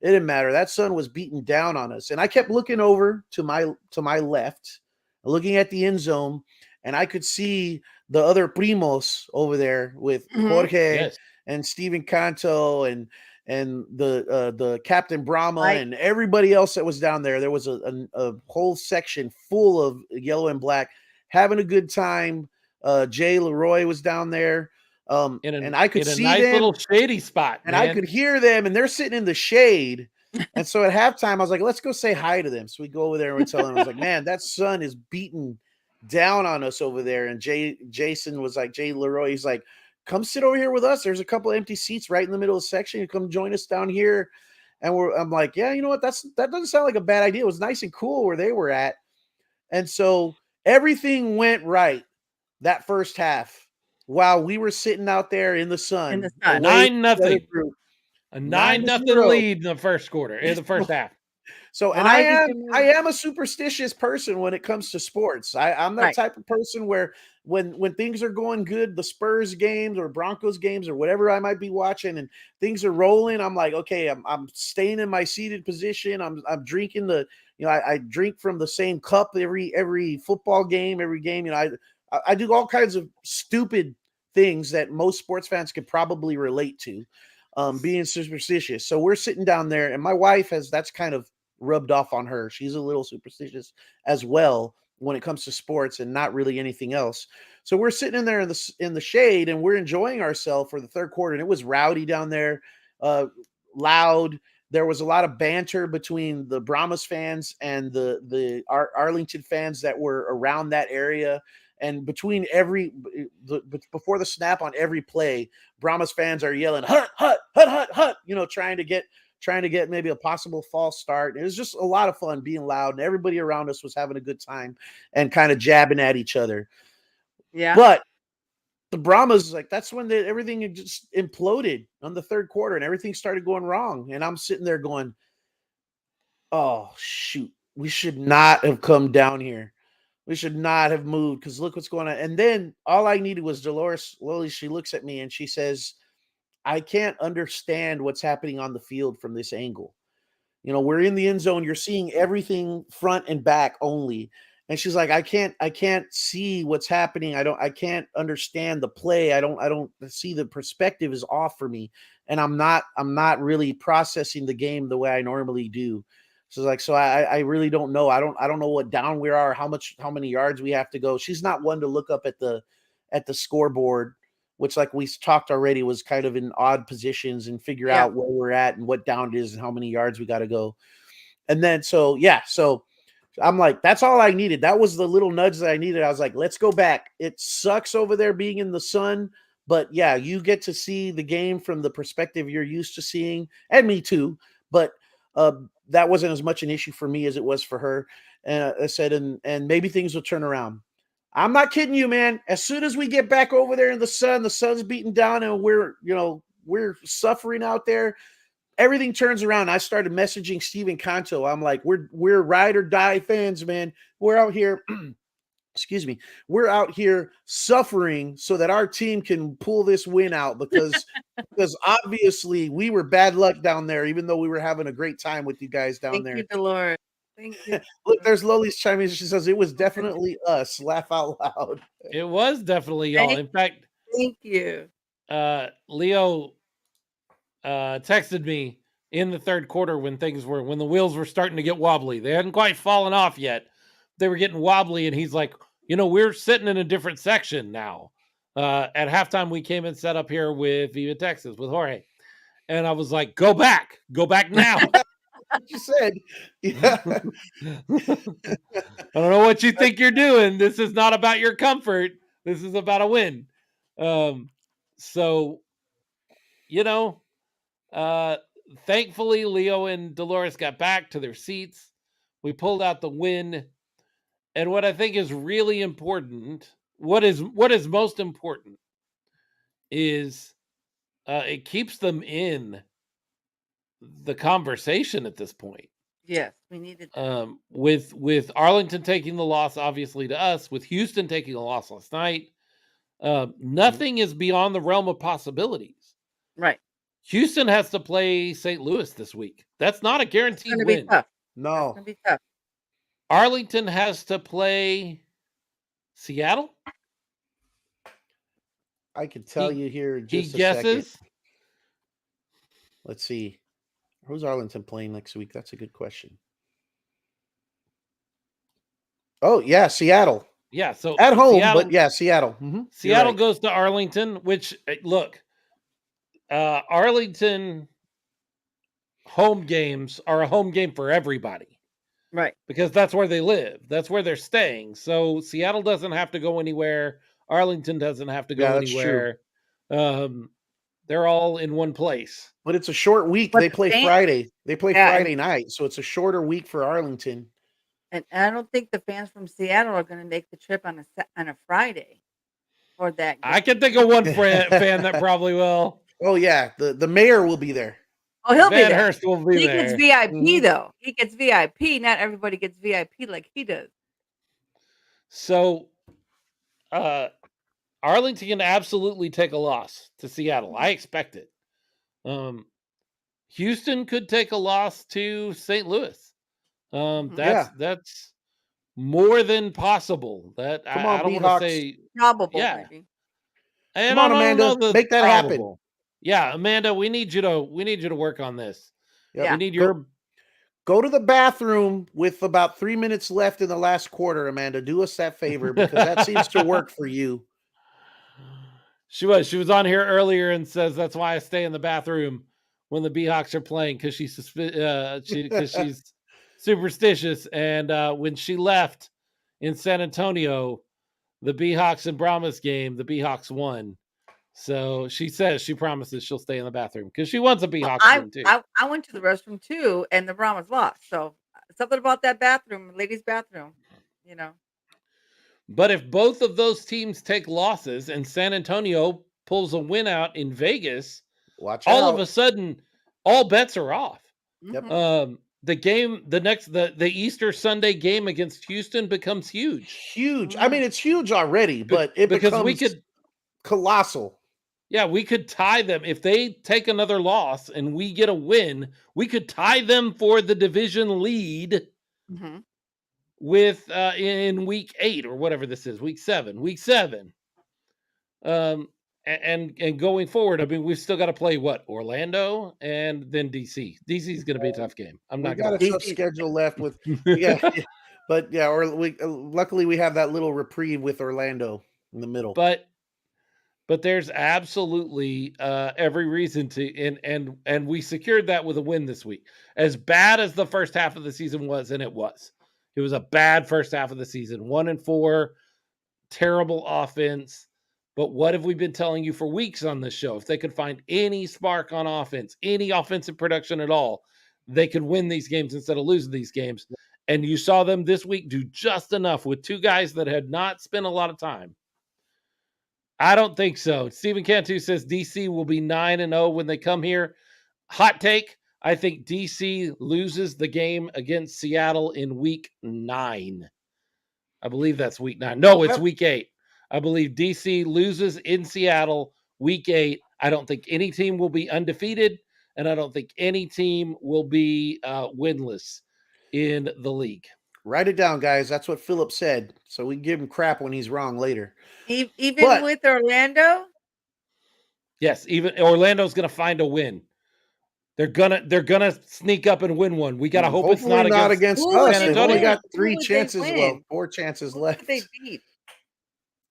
it didn't matter. That sun was beating down on us. And I kept looking over to my left, looking at the end zone, and I could see the other primos over there with Jorge and Steven Canto and the Captain Brahma and everybody else that was down there. There was a whole section full of yellow and black having a good time. Jay Leroy was down there. And I could see nice them, little shady spot, and I could hear them, and they're sitting in the shade. And so at halftime, I was like, let's go say hi to them. So we go over there and we tell them, I was like, man, that sun is beating down on us over there. And Jason was like, Jay Leroy, he's like, come sit over here with us. There's a couple empty seats right in the middle of the section. You come join us down here. And I'm like, yeah, you know what? That doesn't sound like a bad idea. It was nice and cool where they were at. And so everything went right that first half while we were sitting out there in the sun. 9-0. A 9-0 lead in the first quarter, in the first half. So, and I am a superstitious person when it comes to sports. I'm that type of person where when things are going good, the Spurs games or Broncos games or whatever I might be watching and things are rolling, I'm like, okay, I'm staying in my seated position. I'm drinking I drink from the same cup every football game, every game. I do all kinds of stupid things that most sports fans could probably relate to, being superstitious. So we're sitting down there, and my wife that's kind of rubbed off on her. She's a little superstitious as well when it comes to sports and not really anything else. So we're sitting in there in the shade, and we're enjoying ourselves for the third quarter. And it was rowdy down there, loud. There was a lot of banter between the Brahmas fans and the Arlington fans that were around that area. And between before the snap on every play, Brahmas fans are yelling, hut, hut, hut, hut, hut, trying to get maybe a possible false start. It was just a lot of fun being loud, and everybody around us was having a good time and kind of jabbing at each other. Yeah. But the Brahmas, that's when everything just imploded on the third quarter and everything started going wrong. And I'm sitting there going, oh, shoot, we should not have come down here. We should not have moved because look what's going on. And then all I needed was Dolores Lily. She looks at me and she says, I can't understand what's happening on the field from this angle. You know, we're in the end zone. You're seeing everything front and back only. And she's like, I can't see what's happening. I can't understand the play. I don't see, the perspective is off for me. And I'm not really processing the game the way I normally do. So like, so I really don't know. I don't know what down we are, how many yards we have to go. She's not one to look up at the scoreboard, which, like we talked already, was kind of in odd positions, and figure out where we're at and what down it is and how many yards we got to go. And then, so I'm like, that's all I needed. That was the little nudge that I needed. I was like, let's go back. It sucks over there being in the sun, but yeah, you get to see the game from the perspective you're used to seeing, and me too. But that wasn't as much an issue for me as it was for her. And I said, and maybe things will turn around. I'm not kidding you, man. As soon as we get back over there in the sun's beating down and we're suffering out there, everything turns around. I started messaging Steven Canto. I'm like, we're ride or die fans, man. We're out here, excuse me. We're out here suffering so that our team can pull this win out, because obviously we were bad luck down there, even though we were having a great time with you guys down there. Thank you, Dolores. Thank you. Look, there's Loli's chiming in. She says it was definitely us. Laugh out loud. It was definitely y'all. In fact, thank you. Leo texted me in the third quarter when the wheels were starting to get wobbly. They hadn't quite fallen off yet. They were getting wobbly, and he's like, we're sitting in a different section now. At halftime, we came and set up here with Viva Texas with Jorge, and I was like, go back now. You said, yeah. I don't know what you think you're doing. This is not about your comfort. This is about a win. So, thankfully, Leo and Dolores got back to their seats. We pulled out the win. And what I think is really important, what is most important, is it keeps them in the conversation at this point. Yes, we needed that. With Arlington taking the loss, obviously, to us, with Houston taking a loss last night, nothing is beyond the realm of possibilities. Right. Houston has to play St. Louis this week. That's not a guaranteed win. Be tough. No. It's gonna be tough. Arlington has to play Seattle. I can tell you here in just a second. Let's see. Who's Arlington playing next week? That's a good question. Oh, yeah, Seattle. Yeah, so at home, Seattle, but yeah, Seattle. Mm-hmm. Seattle goes to Arlington, which, look, Arlington home games are a home game for everybody. Right. Because that's where they live. That's where they're staying. So Seattle doesn't have to go anywhere. Arlington doesn't have to go anywhere. They're all in one place. But it's a short week. They play Friday. They play Friday night. So it's a shorter week for Arlington. And I don't think the fans from Seattle are going to make the trip on a Friday for that game. I can think of one fan that probably will. Oh, yeah. The mayor will be there. Oh, he'll Van be there. Hurst will be he there. Gets VIP, though. He gets VIP. Not everybody gets VIP like he does. So, Arlington can absolutely take a loss to Seattle. I expect it. Houston could take a loss to St. Louis. That's more than possible. That Come I don't want to say probable. Yeah, maybe. And come on, Amanda, make that happen. Yeah, Amanda, we need you to work on this. Yeah, we need your go to the bathroom with about 3 minutes left in the last quarter. Amanda, do us that favor, because that seems to work for you. She was on here earlier and says that's why I stay in the bathroom when the Beehawks are playing, because she's superstitious. And when she left in San Antonio, the Beehawks and Brahmas game, the Beehawks won. So she says she promises she'll stay in the bathroom because she wants a Beehawks win too. I went to the restroom too, and the Brahmas lost. So something about that bathroom, ladies' bathroom, But if both of those teams take losses and San Antonio pulls a win out in Vegas, all of a sudden, all bets are off. Yep. The Easter Sunday game against Houston becomes huge. Huge. I mean, it's huge already, but it becomes colossal. Yeah, we could tie them. If they take another loss and we get a win, we could tie them for the division lead with in week 8 or whatever this is, week 7. And going forward, I mean, we've still got to play what? Orlando and then DC. DC is going to be a tough game. We got a tough schedule left with, but yeah, or luckily we have that little reprieve with Orlando in the middle. But there's absolutely every reason to, and we secured that with a win this week. As bad as the first half of the season was, and it was a bad first half of the season. 1-4, terrible offense. But what have we been telling you for weeks on this show? If they could find any spark on offense, any offensive production at all, they could win these games instead of losing these games. And you saw them this week do just enough with two guys that had not spent a lot of time. I don't think so. Stephen Cantu says DC will be 9-0 when they come here. Hot take. I think DC loses the game against Seattle in week 9. I believe that's week 9. No, it's week 8. I believe DC loses in Seattle week 8. I don't think any team will be undefeated, and I don't think any team will be winless in the league. Write it down, guys. That's what Philip said. So we give him crap when he's wrong later. Even with Orlando? Yes, even Orlando's going to find a win. They're gonna sneak up and win one. We gotta hope it's not against us. They've only got 3 chances. Well, 4 chances left. They beat.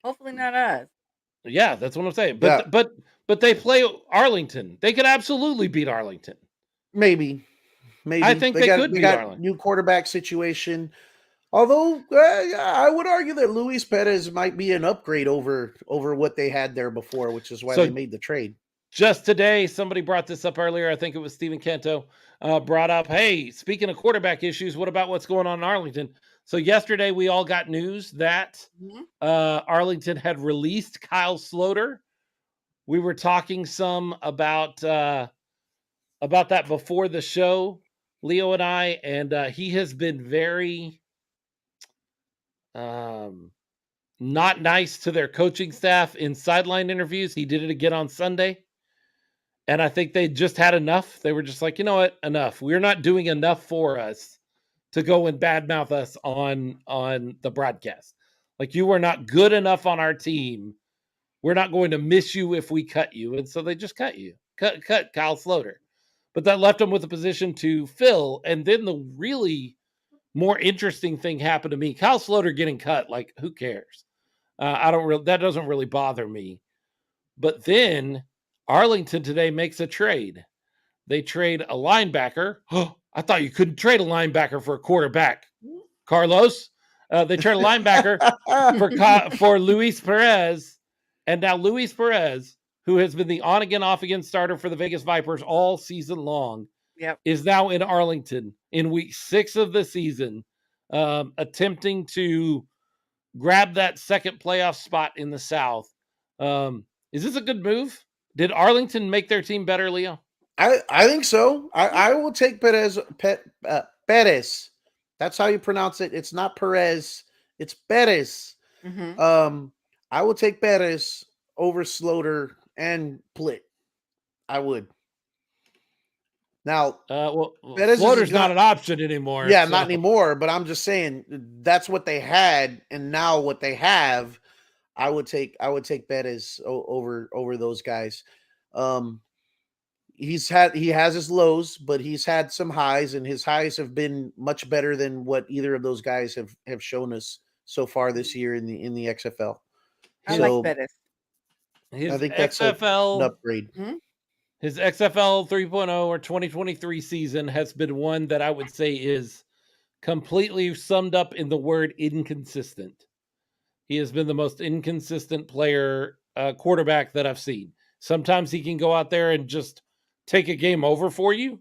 Hopefully not us. Yeah, that's what I'm saying. But they play Arlington. They could absolutely beat Arlington. Maybe. I think they could beat Arlington. New quarterback situation. Although I would argue that Luis Perez might be an upgrade over what they had there before, which is why they made the trade. Just today, somebody brought this up earlier. I think it was Stephen Canto brought up, hey, speaking of quarterback issues, what about what's going on in Arlington? So yesterday, we all got news that Arlington had released Kyle Sloter. We were talking some about that before the show, Leo and I, and he has been very not nice to their coaching staff in sideline interviews. He did it again on Sunday. And I think they just had enough. They were just like, you know what? Enough. We're not doing enough for us to go and badmouth us on the broadcast. Like, you were not good enough on our team. We're not going to miss you if we cut you. And so they just cut you. Cut Kyle Sloter. But that left them with a position to fill. And then the really more interesting thing happened to me. Kyle Sloter getting cut, like, who cares? That doesn't really bother me. But then Arlington today makes a trade. They trade a linebacker. Oh, I thought you couldn't trade a linebacker for a quarterback, Carlos. They trade a linebacker for Luis Perez. And now Luis Perez, who has been the on-again, off-again starter for the Vegas Vipers all season long, is now in Arlington in week 6 of the season, attempting to grab that second playoff spot in the South. Is this a good move? Did Arlington make their team better, Leo? I think so. I will take Perez. Perez. That's how you pronounce it. It's not Perez. It's Perez. I will take Perez over Sloter and Plitt. I would. Now, Sloter's not an option anymore. Yeah, not anymore. But I'm just saying that's what they had, and now what they have. I would take Perez over those guys. He has his lows, but he's had some highs, and his highs have been much better than what either of those guys have shown us so far this year in the XFL. I like Perez. I think that's an upgrade. His XFL 3.0 or 2023 season has been one that I would say is completely summed up in the word inconsistent. He has been the most inconsistent player, quarterback that I've seen. Sometimes he can go out there and just take a game over for you.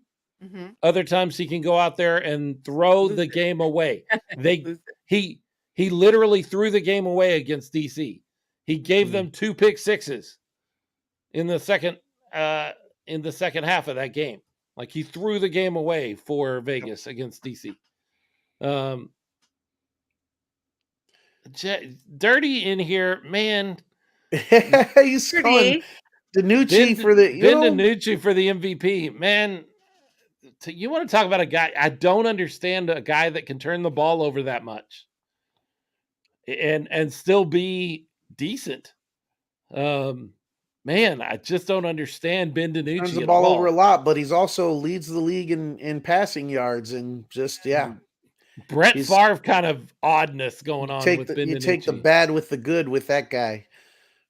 Other times he can go out there and throw the game away. He literally threw the game away against DC. He gave them 2 pick sixes in the second half of that game. Like, he threw the game away for Vegas against DC. Dirty in here, man. He's calling DiNucci for the Ben DiNucci for the MVP. Man, you want to talk about a guy? I don't understand a guy that can turn the ball over that much and still be decent. Man, I just don't understand Ben DiNucci turns the at ball all. over a lot, but he's also leads the league in passing yards and just Brett Favre kind of oddness going on with Ben DiNucci. You take the bad with the good with that guy,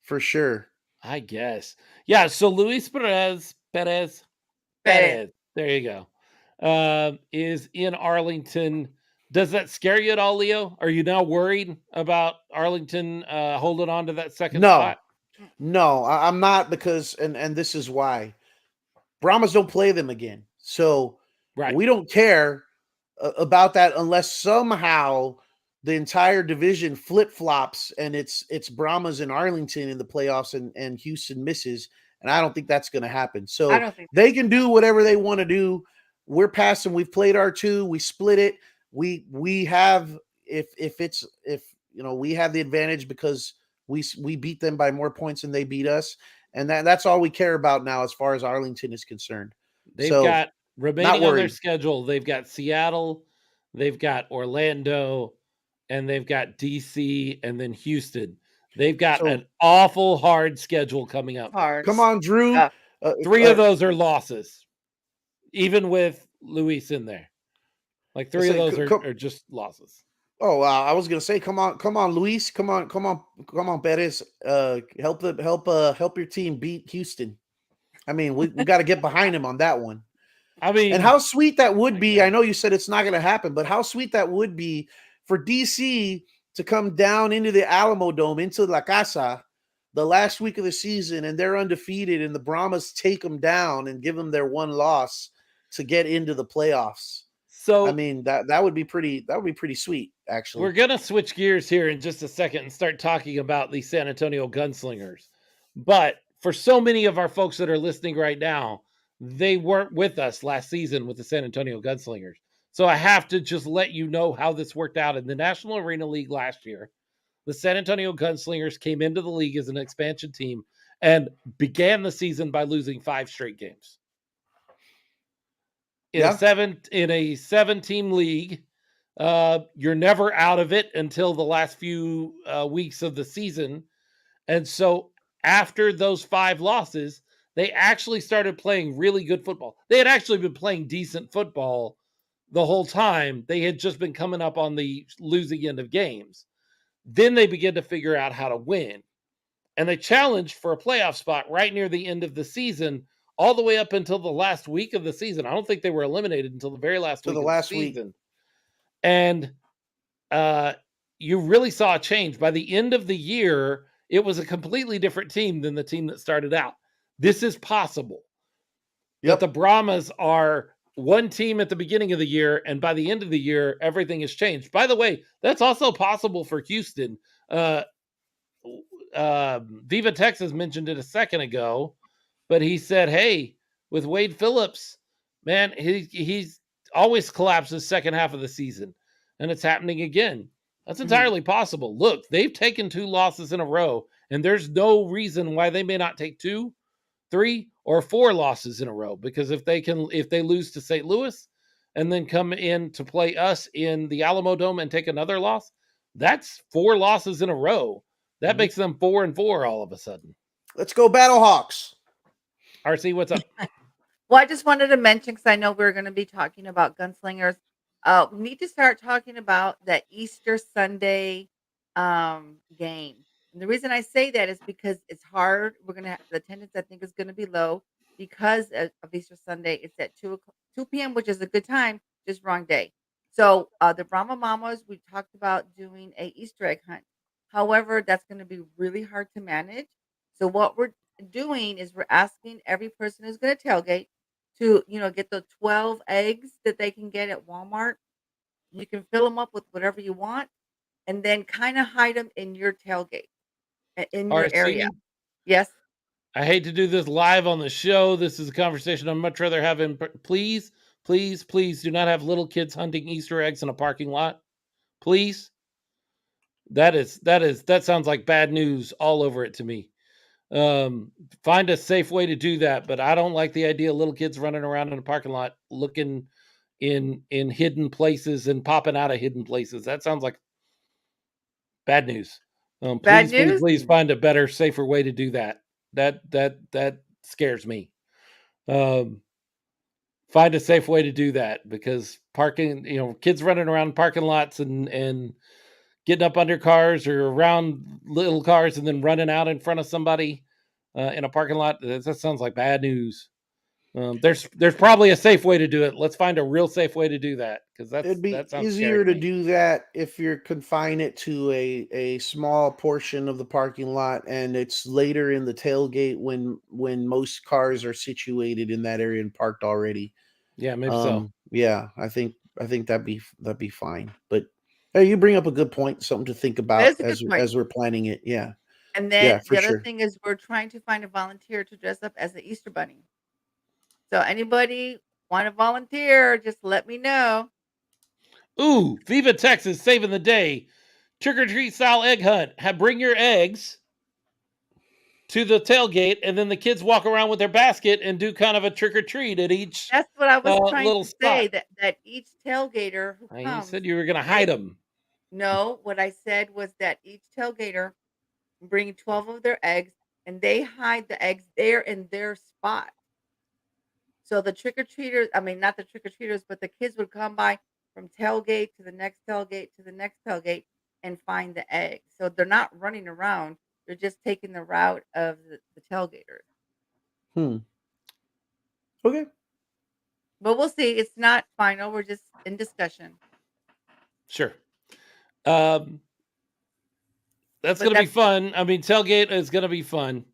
for sure. I guess. Yeah, so Luis Perez. There you go. Is in Arlington. Does that scare you at all, Leo? Are you now worried about Arlington holding on to that second spot? No, I'm not, because and this is why. Brahmas don't play them again. So we don't care about that unless somehow the entire division flip-flops and it's Brahmas and Arlington in the playoffs and Houston misses. And I don't think that's going to happen. So they can do whatever they want to do. We're past them. We've played our two. We split it. We have if we have the advantage because we beat them by more points than they beat us, and that's all we care about now as far as Arlington is concerned. They've got remaining on their schedule. They've got Seattle, they've got Orlando, and they've got DC, and then Houston. They've got an awful hard schedule coming up. Come on, Drew. Yeah. 3 of those are losses, even with Luis in there. Like 3 of those are just losses. Oh, I was gonna say, come on, Luis, come on, Perez, help your team beat Houston. I mean, we got to get behind him on that one. I mean, and how sweet that would be. I know you said it's not going to happen, but how sweet that would be for DC to come down into the Alamo Dome, into La Casa, the last week of the season, and they're undefeated, and the Brahmas take them down and give them their one loss to get into the playoffs. So I mean, that would be pretty sweet, actually. We're gonna switch gears here in just a second and start talking about the San Antonio Gunslingers. But for so many of our folks that are listening right now, they weren't with us last season with the San Antonio Gunslingers. So I have to just let you know how this worked out in the National Arena League last year. The San Antonio Gunslingers came into the league as an expansion team and began the season by losing 5 straight games. In a 7-team league, you're never out of it until the last few weeks of the season. And so after those 5 losses, they actually started playing really good football. They had actually been playing decent football the whole time. They had just been coming up on the losing end of games. Then they began to figure out how to win. And they challenged for a playoff spot right near the end of the season, all the way up until the last week of the season. I don't think they were eliminated until the very last week of the season. And you really saw a change. By the end of the year, it was a completely different team than the team that started out. This is possible. That the Brahmas are one team at the beginning of the year, and by the end of the year, everything has changed. By the way, that's also possible for Houston. Viva Texas mentioned it a second ago, but he said, hey, with Wade Phillips, man, he's always collapses second half of the season, and it's happening again. That's entirely possible. Look, they've taken 2 losses in a row, and there's no reason why they may not take 2, 3, or 4 losses in a row, because if they lose to St. Louis and then come in to play us in the Alamo Dome and take another loss, that's 4 losses in a row. That makes them 4-4 all of a sudden. Let's go Battlehawks. RC, what's up? Well, I just wanted to mention, because I know we're going to be talking about Gunslingers. We need to start talking about that Easter Sunday game. And the reason I say that is because it's hard. We're going to have the attendance, I think, is going to be low because of Easter Sunday. It's at 2 p.m., which is a good time, just wrong day. So the Brahma Mamas, we talked about doing a Easter egg hunt. However, that's going to be really hard to manage. So what we're doing is we're asking every person who's going to tailgate to, get the 12 eggs that they can get at Walmart. You can fill them up with whatever you want, and then kind of hide them in your tailgate, in your area. Yes. I hate to do this live on the show. This is a conversation I'd much rather have in. Please, please, please do not have little kids hunting Easter eggs in a parking lot. Please. That sounds like bad news all over it to me. Find a safe way to do that. But I don't like the idea of little kids running around in a parking lot looking in hidden places and popping out of hidden places. That sounds like bad news. Bad Please news? find a better, safer way to do that. That scares me. Find a safe way to do that, because parking, kids running around parking lots and getting up under cars or around little cars and then running out in front of somebody in a parking lot. That sounds like bad news. There's probably a safe way to do it. Let's find a real safe way to do that, because It'd be that sounds scary easier to to me. do that if you're confine it to a small portion of the parking lot, and it's later in the tailgate when most cars are situated in that area and parked already. Yeah, maybe so. Yeah, I think that'd be fine. But hey, you bring up a good point, something to think about That's a good point. as we're planning it. Yeah. And Yeah, then for the other sure. thing is we're trying to find a volunteer to dress up as the Easter Bunny. So anybody want to volunteer, just let me know. Ooh, Viva Texas saving the day. Trick or treat style egg hunt. Bring your eggs to the tailgate, and then the kids walk around with their basket and do kind of a trick or treat at each That's what I was trying little to say, spot. that each tailgater who You comes, said you were going to hide them. no, what I said was that each tailgater bring 12 of their eggs, and they hide the eggs there in their spot. So the trick-or-treaters, I mean, not the trick-or-treaters, but the kids would come by from tailgate to the next tailgate to the next tailgate and find the eggs. So they're not running around. They're just taking the route of the tailgaters. Okay. But we'll see. It's not final. We're just in discussion. Sure. That's going to be fun. I mean, tailgate is going to be fun.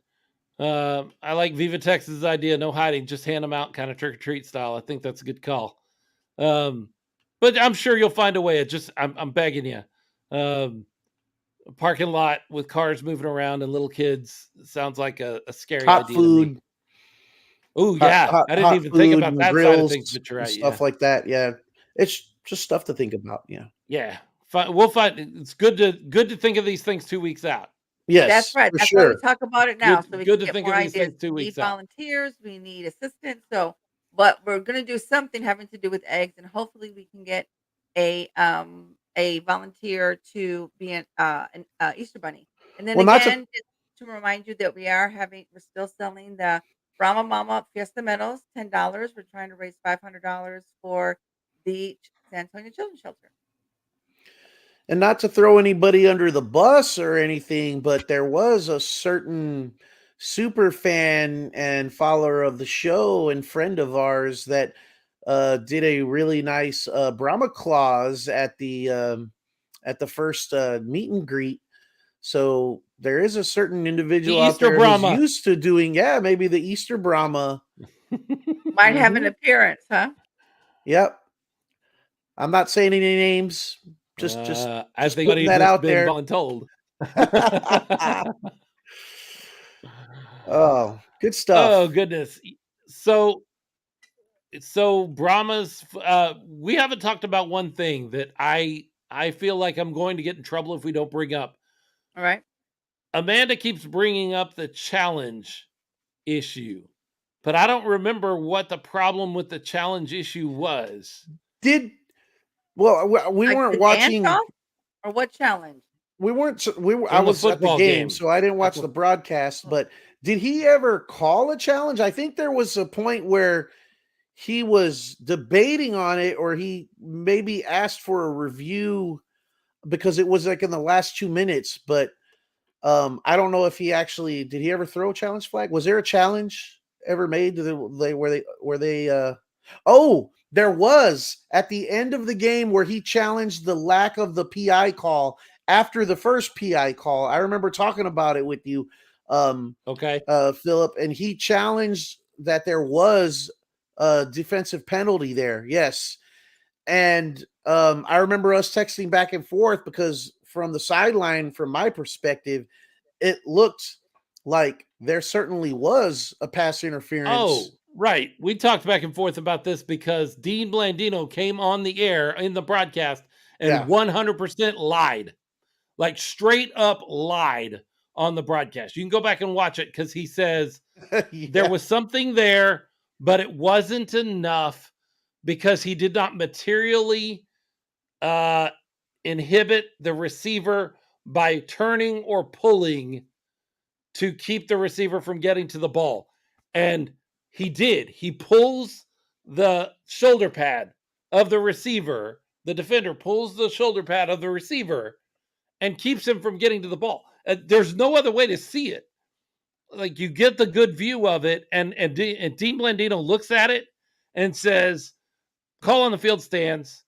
I like Viva Texas' idea, no hiding, just hand them out kind of trick or treat style. I think that's a good call. But I'm sure you'll find a way. I'm begging you. A parking lot with cars moving around and little kids sounds like a scary Hot idea food. to me. Oh yeah, I didn't even think about that side of things, but you're right. Stuff like that. Yeah, it's just stuff to think about. Yeah. Yeah. We'll find. It's good to think of these things 2 weeks out. Yes, that's right. for That's why we sure. talk about it now, so we Good can to get think more of these ideas. things 2 We weeks need out. volunteers. We need assistance. So, but we're gonna do something having to do with eggs, and hopefully we can get a volunteer to be an Easter Bunny. And then Well, not to again, just to remind you that we're still selling the Brahma Mama Fiesta Medals, $10. We're trying to raise $500 for the San Antonio Children's Shelter. and not to throw anybody under the bus or anything, but there was a certain super fan and follower of the show and friend of ours that did a really nice Brahma clause at the first meet and greet. So there is a certain individual out Easter there who's Brahma. used to doing, maybe the Easter Brahma. Might have an appearance, huh? Yep. I'm not saying any names. Just I think putting that out been there. voluntold. Oh, good stuff. Oh goodness. So Brahmas, we haven't talked about one thing that I feel like I'm going to get in trouble if we don't bring up. All right. Amanda keeps bringing up the challenge issue, but I don't remember what the problem with the challenge issue was. We weren't watching, or what challenge? I was at the game, so I didn't watch the broadcast, but did he ever call a challenge? I think there was a point where he was debating on it, or he maybe asked for a review because it was like in the last 2 minutes, but I don't know if did he ever throw a challenge flag? Was there a challenge ever made there was at the end of the game where he challenged the lack of the PI call after the first PI call. I remember talking about it with you, Philip, and he challenged that there was a defensive penalty there. Yes. And I remember us texting back and forth because from the sideline, from my perspective, it looked like there certainly was a pass interference. Oh, right. We talked back and forth about this because Dean Blandino came on the air in the broadcast and 100% lied. Like straight up lied on the broadcast. You can go back and watch it because he says Yeah. there was something there, but it wasn't enough because he did not materially inhibit the receiver by turning or pulling to keep the receiver from getting to the ball. And he did. He pulls the shoulder pad of the receiver. The defender pulls the shoulder pad of the receiver and keeps him from getting to the ball. There's no other way to see it. Like, you get the good view of it, and Dean Blandino looks at it and says, call on the field stands.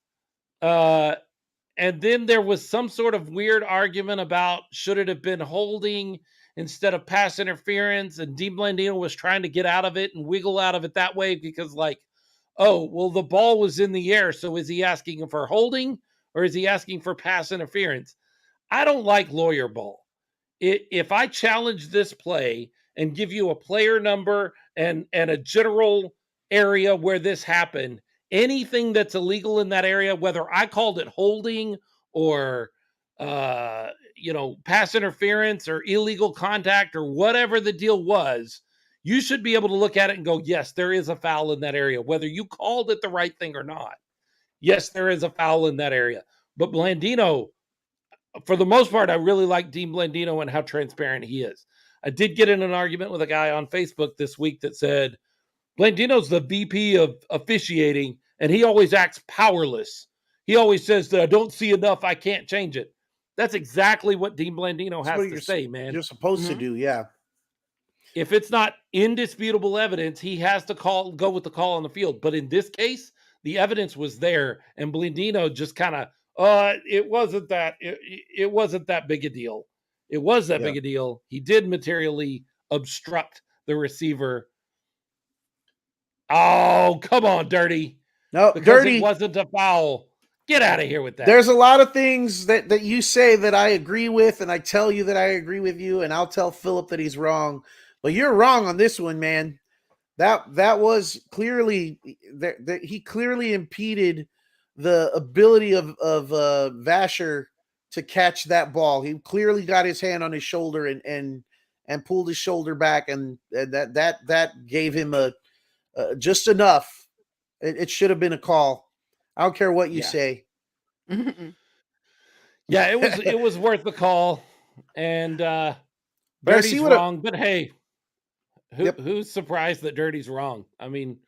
And then there was some sort of weird argument about should it have been holding instead of pass interference, and Dean Blandino was trying to get out of it and wiggle out of it that way because, like, oh, well, the ball was in the air, so is he asking for holding or is he asking for pass interference? I don't like lawyer ball. If I challenge this play and give you a player number and a general area where this happened, anything that's illegal in that area, whether I called it holding or pass interference or illegal contact or whatever the deal was, you should be able to look at it and go, yes, there is a foul in that area, whether you called it the right thing or not. Yes, there is a foul in that area. But Blandino, for the most part, I really like Dean Blandino and how transparent he is. I did get in an argument with a guy on Facebook this week that said, Blandino's the VP of officiating, and he always acts powerless. He always says that I don't see enough, I can't change it. That's exactly what Dean Blandino has to say, man. You're supposed to do, yeah. If it's not indisputable evidence, he has to go with the call on the field. But in this case, the evidence was there, and Blandino just kind of, it wasn't that big a deal. It was that big a deal. He did materially obstruct the receiver. Oh, come on, Dirty. No, because Dirty. It wasn't a foul. Get out of here with that. There's a lot of things that you say that I agree with, and I tell you that I agree with you, and I'll tell Philip that he's wrong. But you're wrong on this one, man. That was clearly that he clearly impeded the ability of Vasher to catch that ball. He clearly got his hand on his shoulder and pulled his shoulder back, and that gave him just enough. It should have been a call. I don't care what you say. Yeah, it was worth the call, and Dirty's wrong. But hey, who's surprised that Dirty's wrong? I mean,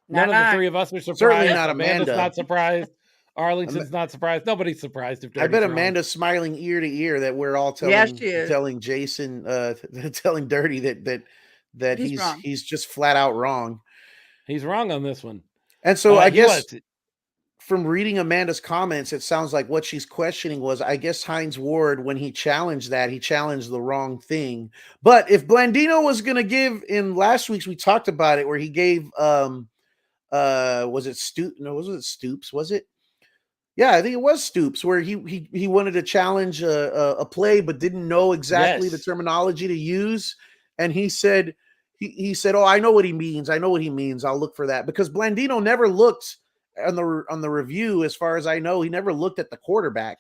none of the three of us are surprised. Certainly not Amanda's Amanda. not surprised. Arlington's not surprised. Nobody's surprised if Dirty's I bet wrong. Amanda's smiling ear to ear that we're all telling Jason, telling Dirty that he's just flat out wrong. He's wrong on this one. And so I guess from reading Amanda's comments, it sounds like what she's questioning was, I guess Hines Ward, when he challenged that, he challenged the wrong thing. But if Blandino was going to give, in last week's, we talked about it, where he gave, was it Stoops? No, was it Stoops? Was it? Yeah, I think it was Stoops, where he wanted to challenge a play, but didn't know exactly the terminology to use. And he said, he said, oh, I know what he means. I know what he means. I'll look for that. Because Blandino never looked on the review, as far as I know, he never looked at the quarterback.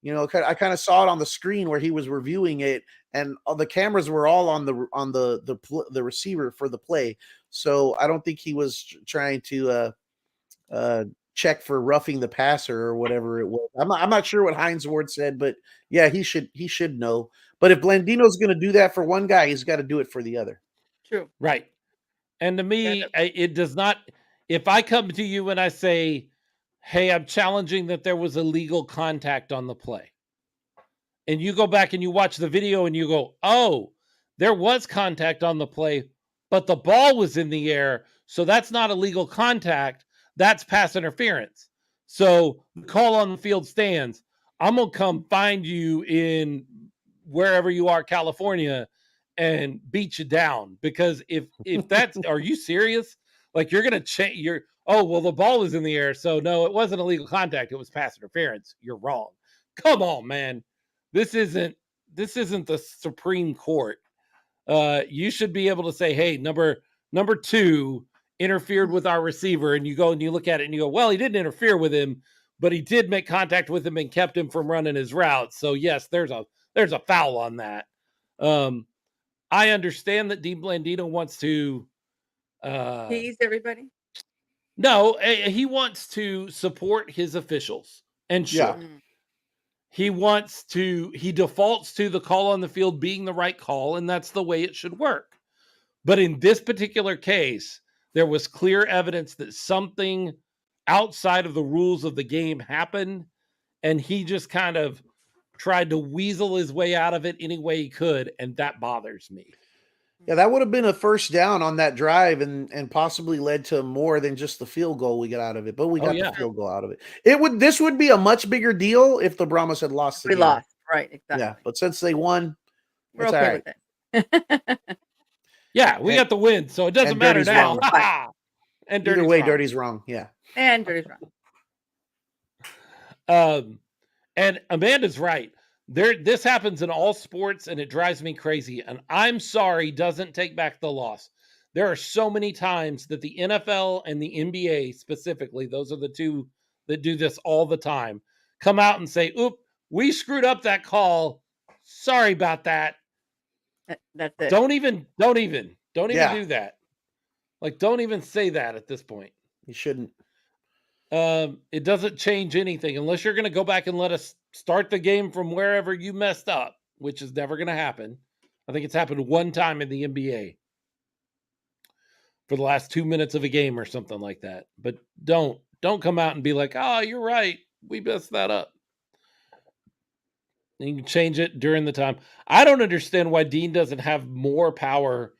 You know, I kind of saw it on the screen where he was reviewing it, and the cameras were all on the receiver for the play. So I don't think he was trying to check for roughing the passer or whatever it was. I'm not sure what Hines Ward said, but yeah, he should know. But if Blandino's going to do that for one guy, he's got to do it for the other. True. Right. And to me, it does not. If I come to you and I say, hey, I'm challenging that there was illegal contact on the play, and you go back and you watch the video and you go, oh, there was contact on the play, but the ball was in the air, so that's not illegal contact. That's pass interference. So the call on the field stands. I'm going to come find you in wherever you are, California, and beat you down. Because if that's, are you serious? Like, you're going to change the ball was in the air. So no, it wasn't illegal contact. It was pass interference. You're wrong. Come on, man. This isn't the Supreme Court. You should be able to say, hey, number 2 interfered with our receiver, and you go and you look at it and you go, well, he didn't interfere with him, but he did make contact with him and kept him from running his route. So yes, there's a foul on that. I understand that Dean Blandino wants to tease everybody. No, he wants to support his officials, and should. He defaults to the call on the field being the right call, and that's the way it should work. But in this particular case, there was clear evidence that something outside of the rules of the game happened, and he just kind of tried to weasel his way out of it any way he could, and that bothers me. Yeah, that would have been a first down on that drive and possibly led to more than just the field goal we got out of it. But we got the field goal out of it. This would be a much bigger deal if the Brahmas had lost the game. We lost, right, exactly. Yeah, but since they won, we're okay with it. Yeah, we got the win, so it doesn't matter now. And either way, Dirty's wrong. Yeah. And Dirty's wrong. And Amanda's right. This happens in all sports, and it drives me crazy. And I'm sorry doesn't take back the loss. There are so many times that the NFL and the NBA specifically, those are the two that do this all the time, come out and say, "Oop, we screwed up that call. Sorry about that." That's it. Don't even do that. Like, don't even say that at this point. You shouldn't. It doesn't change anything unless you're going to go back and let us start the game from wherever you messed up, which is never going to happen. I think it's happened one time in the NBA for the last 2 minutes of a game or something like that. But don't come out and be like, "Oh, you're right. We messed that up." And you can change it during the time. I don't understand why Dean doesn't have more power.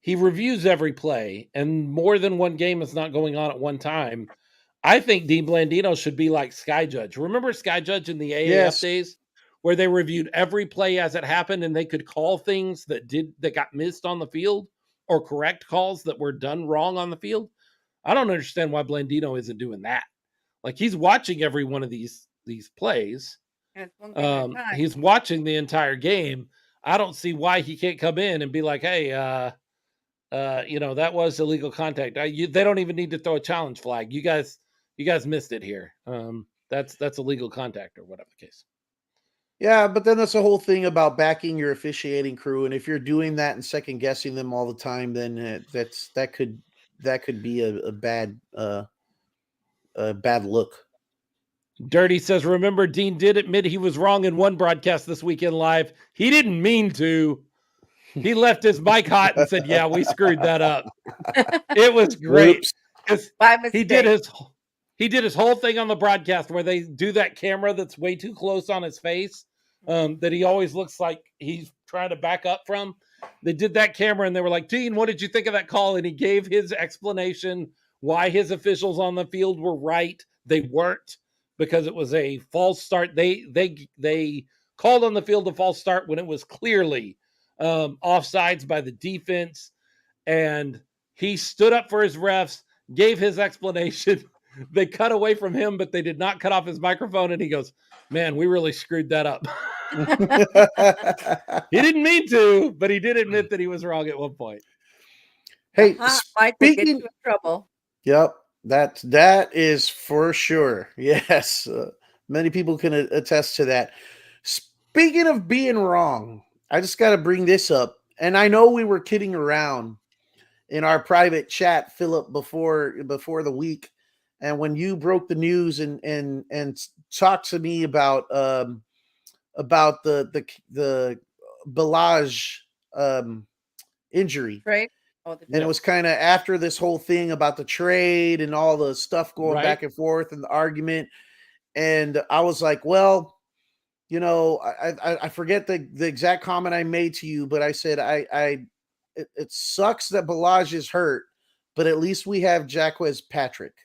He reviews every play, and more than one game is not going on at one time. I think Dean Blandino should be like Sky Judge. Remember Sky Judge in the AAF days where they reviewed every play as it happened and they could call things that got missed on the field or correct calls that were done wrong on the field? I don't understand why Blandino isn't doing that. Like, he's watching every one of these plays. He's watching the entire game. I don't see why he can't come in and be like, "Hey, that was illegal contact. They don't even need to throw a challenge flag. You guys missed it here. That's illegal contact," or whatever the case. Yeah, but then that's the whole thing about backing your officiating crew, and if you're doing that and second guessing them all the time, then that could be a bad look. Dirty says, "Remember, Dean did admit he was wrong in one broadcast this weekend live. He didn't mean to. He left his mic hot and said, 'Yeah, we screwed that up.'" It was great because he did his whole thing on the broadcast where they do that camera that's way too close on his face, that he always looks like he's trying to back up from. They did that camera and they were like, "Dean, what did you think of that call?" And he gave his explanation why his officials on the field were right. They weren't, because it was a false start. They called on the field a false start when it was clearly offsides by the defense. And he stood up for his refs, gave his explanation. They cut away from him, but they did not cut off his microphone. And he goes, "Man, we really screwed that up." He didn't mean to, but he did admit that he was wrong at one point. Hey, Mike will get you in trouble. Yep, that is for sure. Yes, many people can attest to that. Speaking of being wrong, I just got to bring this up, and I know we were kidding around in our private chat, Philip, before the week, and when you broke the news and talked to me about the Balaj injury, right? And it was kind of after this whole thing about the trade and all the stuff going back and forth and the argument. And I was like, well, I forget the exact comment I made to you, but I said, it sucks that Balaj is hurt, but at least we have Jaquez Patrick.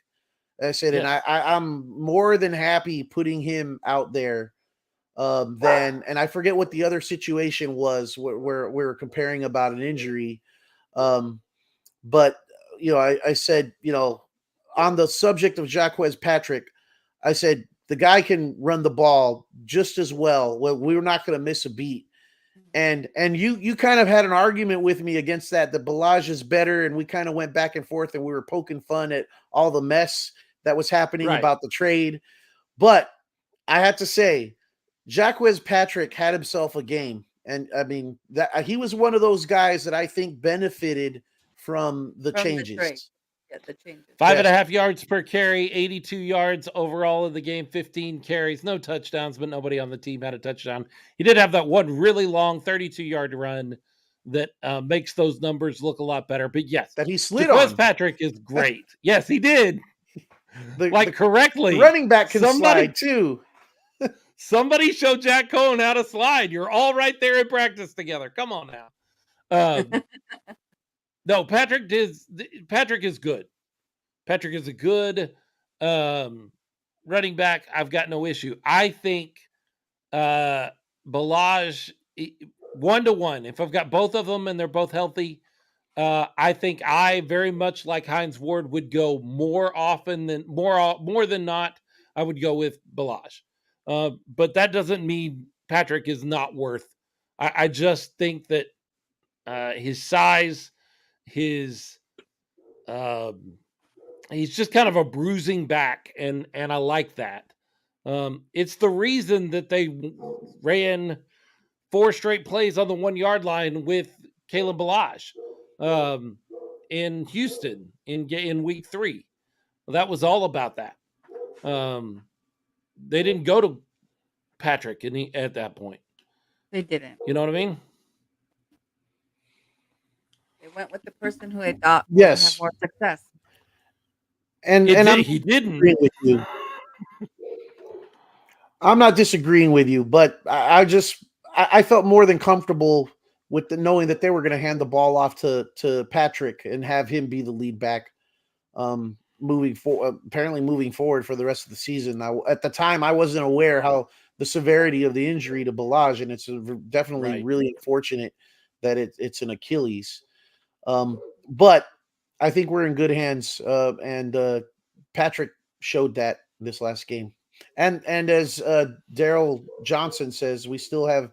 I said, and I'm more than happy putting him out there. And I forget what the other situation was where we were comparing about an injury. But I said, on the subject of Jaquez Patrick, I said, the guy can run the ball just as well. Well, we were not going to miss a beat. And you kind of had an argument with me against that Balaj is better. And we kind of went back and forth and we were poking fun at all the mess that was happening about the trade. But I had to say, Jaquez Patrick had himself a game. And I mean that he was one of those guys that I think benefited from the changes. The changes. 5.5 yards per carry, 82 yards overall in the game, 15 carries, no touchdowns, but nobody on the team had a touchdown. He did have that one really long 32-yard run that makes those numbers look a lot better. But yes, that he slid Jaquez on. Patrick is great. Yes, he did. Correctly. The running back can slide too. Somebody show Jack Cohen how to slide. You're all right there in practice together. Come on now. No, Patrick is good. Patrick is a good running back. I've got no issue. I think Balaj 1-to-1. If I've got both of them and they're both healthy, I think I very much like Hines Ward would go more than not. I would go with Balaj. But that doesn't mean Patrick is not worth. I just think that his size, he's just kind of a bruising back, and I like that. It's the reason that they ran 4 straight plays on the 1-yard line with Caleb Balaj in Houston in week 3. Well, that was all about that. They didn't go to Patrick at that point. They didn't. You know what I mean? They went with the person who they thought would have more success. And he didn't. With you. I'm not disagreeing with you, but I felt more than comfortable with knowing that they were going to hand the ball off to Patrick and have him be the lead back. Moving forward for the rest of the season. At the time, I wasn't aware how the severity of the injury to Balaj, and it's definitely really unfortunate that it's an Achilles. But I think we're in good hands, and Patrick showed that this last game. And as Daryl Johnson says, we still have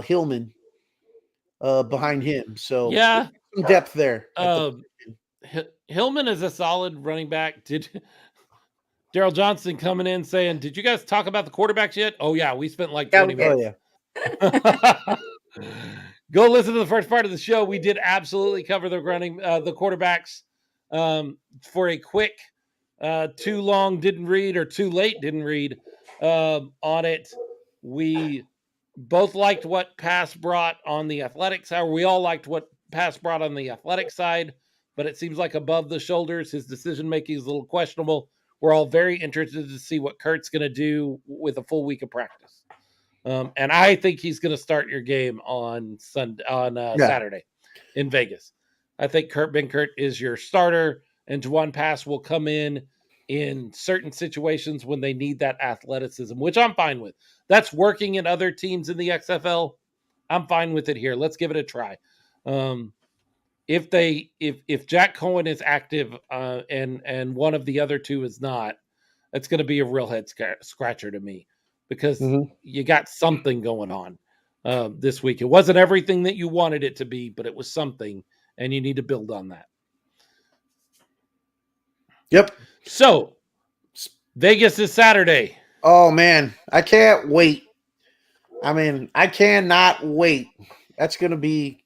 Hillman behind him. So yeah, some depth there. Hillman is a solid running back. Did Daryl Johnson coming in saying, "Did you guys talk about the quarterbacks yet?" Oh yeah, we spent like 20 minutes. Oh, yeah. Go listen to the first part of the show. We did absolutely cover the quarterbacks for a quick, too long didn't read or too late didn't read on it. We both liked what Pass brought on the athletics side. We all liked what Pass brought on the athletic side, but it seems like above the shoulders, his decision making is a little questionable. We're all very interested to see what Kurt's going to do with a full week of practice. And I think he's going to start your game on Saturday in Vegas. I think Kurt Benkert is your starter, and Juwan Pass will come in certain situations when they need that athleticism, which I'm fine with. That's working in other teams in the XFL. I'm fine with it here. Let's give it a try. If Jack Cohen is active and one of the other two is not, it's going to be a real head scratcher to me, because you got something going on this week. It wasn't everything that you wanted it to be, but it was something, and you need to build on that. Yep. So Vegas is Saturday. Oh man, I can't wait. I mean, I cannot wait. That's gonna be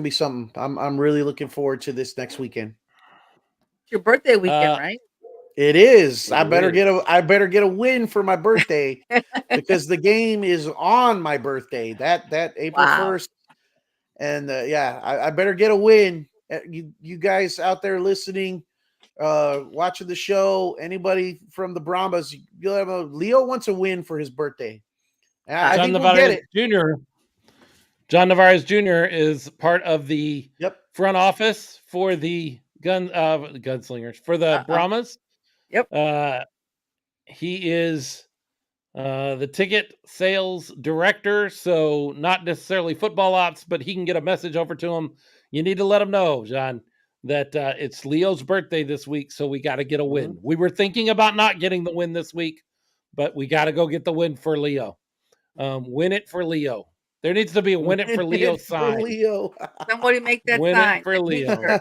something. I'm really looking forward to this next weekend. It's your birthday weekend, right? It is. I better get a win for my birthday because the game is on my birthday. That April 1st. And I better get a win. You guys out there listening, watching the show, anybody from the Brahmas, you'll have Leo wants a win for his birthday. And I think we'll get it. John Navarez Jr. is part of the front office for the Gunslingers, for the Brahmas. Yep. He is the ticket sales director, so not necessarily football ops, but he can get a message over to him. You need to let him know, John, that it's Leo's birthday this week, so we got to get a win. We were thinking about not getting the win this week, but we got to go get the win for Leo. Win it for Leo. There needs to be a win it for Leo sign. Somebody make that win sign. It for Leo.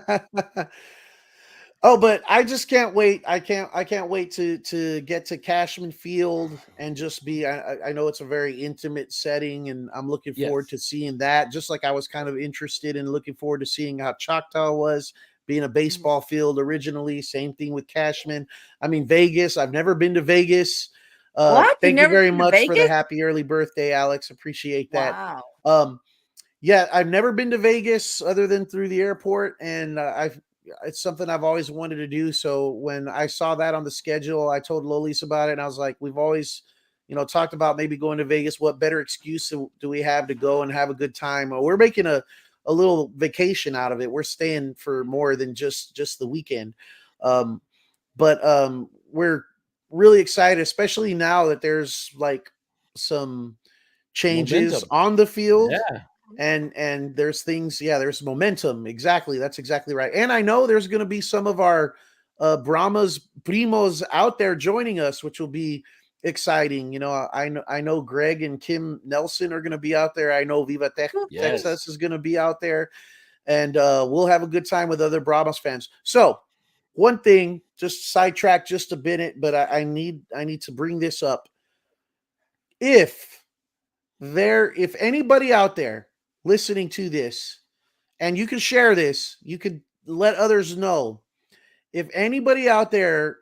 Oh, but I just can't wait. I can't wait to get to Cashman Field and just be. I know it's a very intimate setting, and I'm looking forward to seeing that. Just like I was kind of interested in looking forward to seeing how Choctaw was being a baseball field originally. Same thing with Cashman. I mean, Vegas. I've never been to Vegas. What? You Thank you never very been to much for the Vegas? happy early birthday, Alex. Appreciate that. Wow. Yeah, I've never been to Vegas other than through the airport, and it's something I've always wanted to do. So when I saw that on the schedule, I told Lolis about it, and I was like, we've always, talked about maybe going to Vegas. What better excuse do we have to go and have a good time? We're making a little vacation out of it. We're staying for more than just the weekend. But we're really excited, especially now that there's like some changes Momentum. on the field. Yeah. And there's things, there's momentum. Exactly. That's exactly right. And I know there's going to be some of our Brahmas primos out there joining us, which will be exciting. I know Greg and Kim Nelson are going to be out there. I know Viva Texas is going to be out there, and we'll have a good time with other Brahmas fans. So one thing, just sidetrack just a minute, but I need to bring this up. If anybody out there listening to this, and you can share this, you could let others know. If anybody out there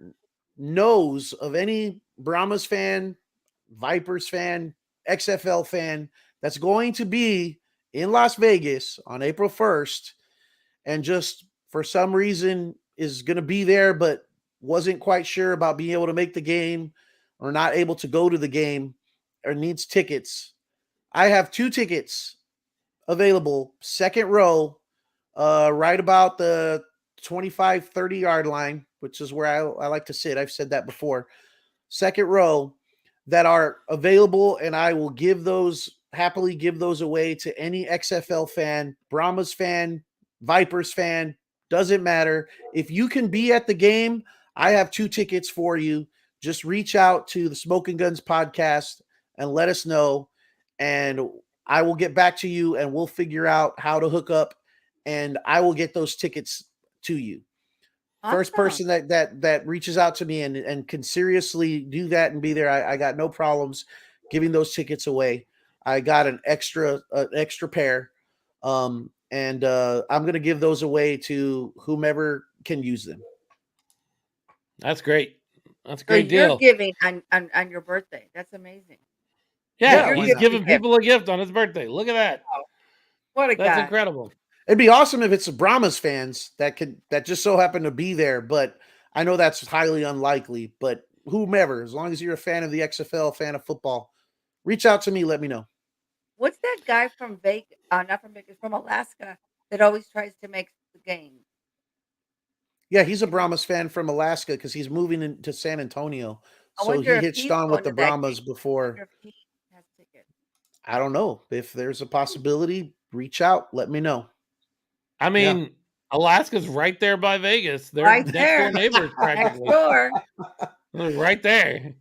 knows of any Brahmas fan, Vipers fan, XFL fan that's going to be in Las Vegas on April 1st and just for some reason is going to be there but wasn't quite sure about being able to make the game or not able to go to the game or needs tickets, I have 2 tickets available, second row, right about the 25, 30-yard line, which is where I like to sit. I've said that before. Second row that are available, and I will happily give those away to any XFL fan, Brahmas fan, Vipers fan, doesn't matter. If you can be at the game, I have 2 tickets for you. Just reach out to the Smokin Gunz podcast and let us know, and I will get back to you and we'll figure out how to hook up, and I will get those tickets to you. Awesome. First person that reaches out to me and can seriously do that and be there, I got no problems giving those tickets away. I got an extra pair, and I'm going to give those away to whomever can use them. That's great. That's a great deal. You're giving on your birthday. That's amazing. Yeah, he's giving people a gift on his birthday. Look at that. Wow. What a guy. That's incredible. It'd be awesome if it's the Brahmas fans that just so happen to be there, but I know that's highly unlikely. But whomever, as long as you're a fan of the XFL, fan of football, reach out to me, let me know. What's that guy from Vegas, not from Vegas, from Alaska that always tries to make the game? Yeah, he's a Brahmas fan from Alaska because he's moving into San Antonio. So he hitched on with the Brahmas before. I don't know. If there's a possibility, reach out, let me know. I mean, Alaska's right there by Vegas. They're right next there. door neighbors practically. Next door. Right there.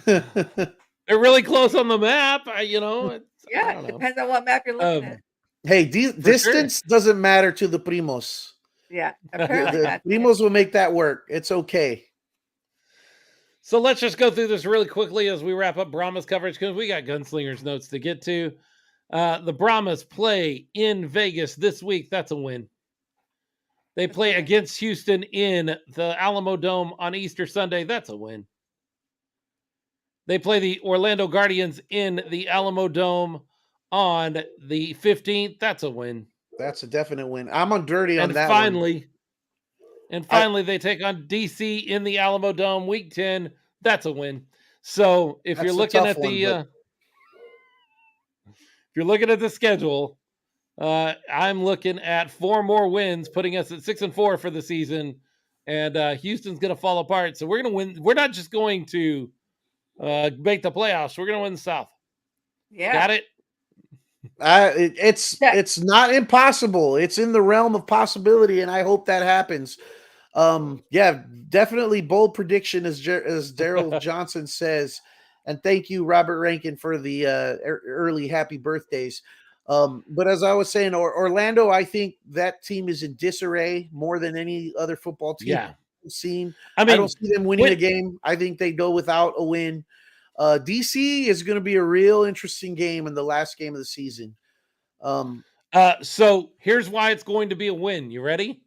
They're really close on the map, It depends on what map you're looking at. Hey, distance doesn't matter to the primos. Yeah, the primos will make that work. It's okay. So let's just go through this really quickly as we wrap up Brahmas coverage because we got Gunslingers notes to get to. The Brahmas play in Vegas this week. That's a win. They play against Houston in the Alamo Dome on Easter Sunday. That's a win. They play the Orlando Guardians in the Alamo Dome on the 15th. That's a win. That's a definite win. I'm on dirty on that one. And finally, they take on DC in the Alamo Dome week 10. That's a win. So if you're looking at the if you're looking at the schedule, I'm looking at 4 more wins, putting us at 6-4 for the season. And Houston's going to fall apart. So we're going to win. We're not just going to make the playoffs. We're going to win the South. Yeah. Got it? It's not impossible. It's in the realm of possibility, and I hope that happens. Definitely bold prediction, as Daryl Johnson says. And thank you, Robert Rankin, for the early happy birthdays. But as I was saying, Orlando, I think that team is in disarray more than any other football team I've seen. I don't see them winning a game. I think they go without a win. DC is going to be a real interesting game in the last game of the season. So here's why it's going to be a win. You ready?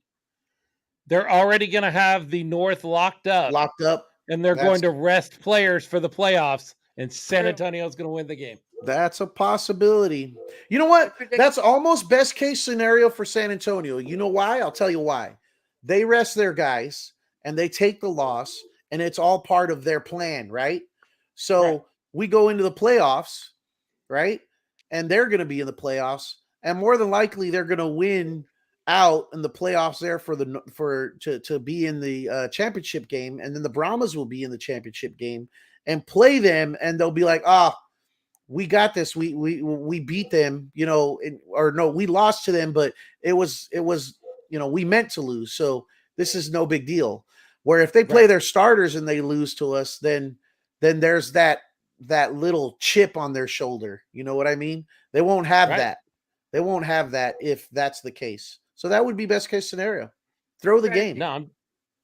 They're already going to have the North locked up. And they're going to rest players for the playoffs, and San Antonio's going to win the game. That's a possibility. You know what? That's almost best case scenario for San Antonio. You know why? I'll tell you why. They rest their guys, and they take the loss, and it's all part of their plan, right? So we go into the playoffs, right? And they're going to be in the playoffs, and more than likely they're going to win out in the playoffs there to be in the championship game, and then the Brahmas will be in the championship game and play them, and they'll be like, we got this. We beat them, we lost to them, but it was we meant to lose, so this is no big deal. Where if they play their starters and they lose to us, then there's that little chip on their shoulder. You know what I mean? They won't have that. They won't have that if that's the case. So that would be best case scenario. Throw the game. No,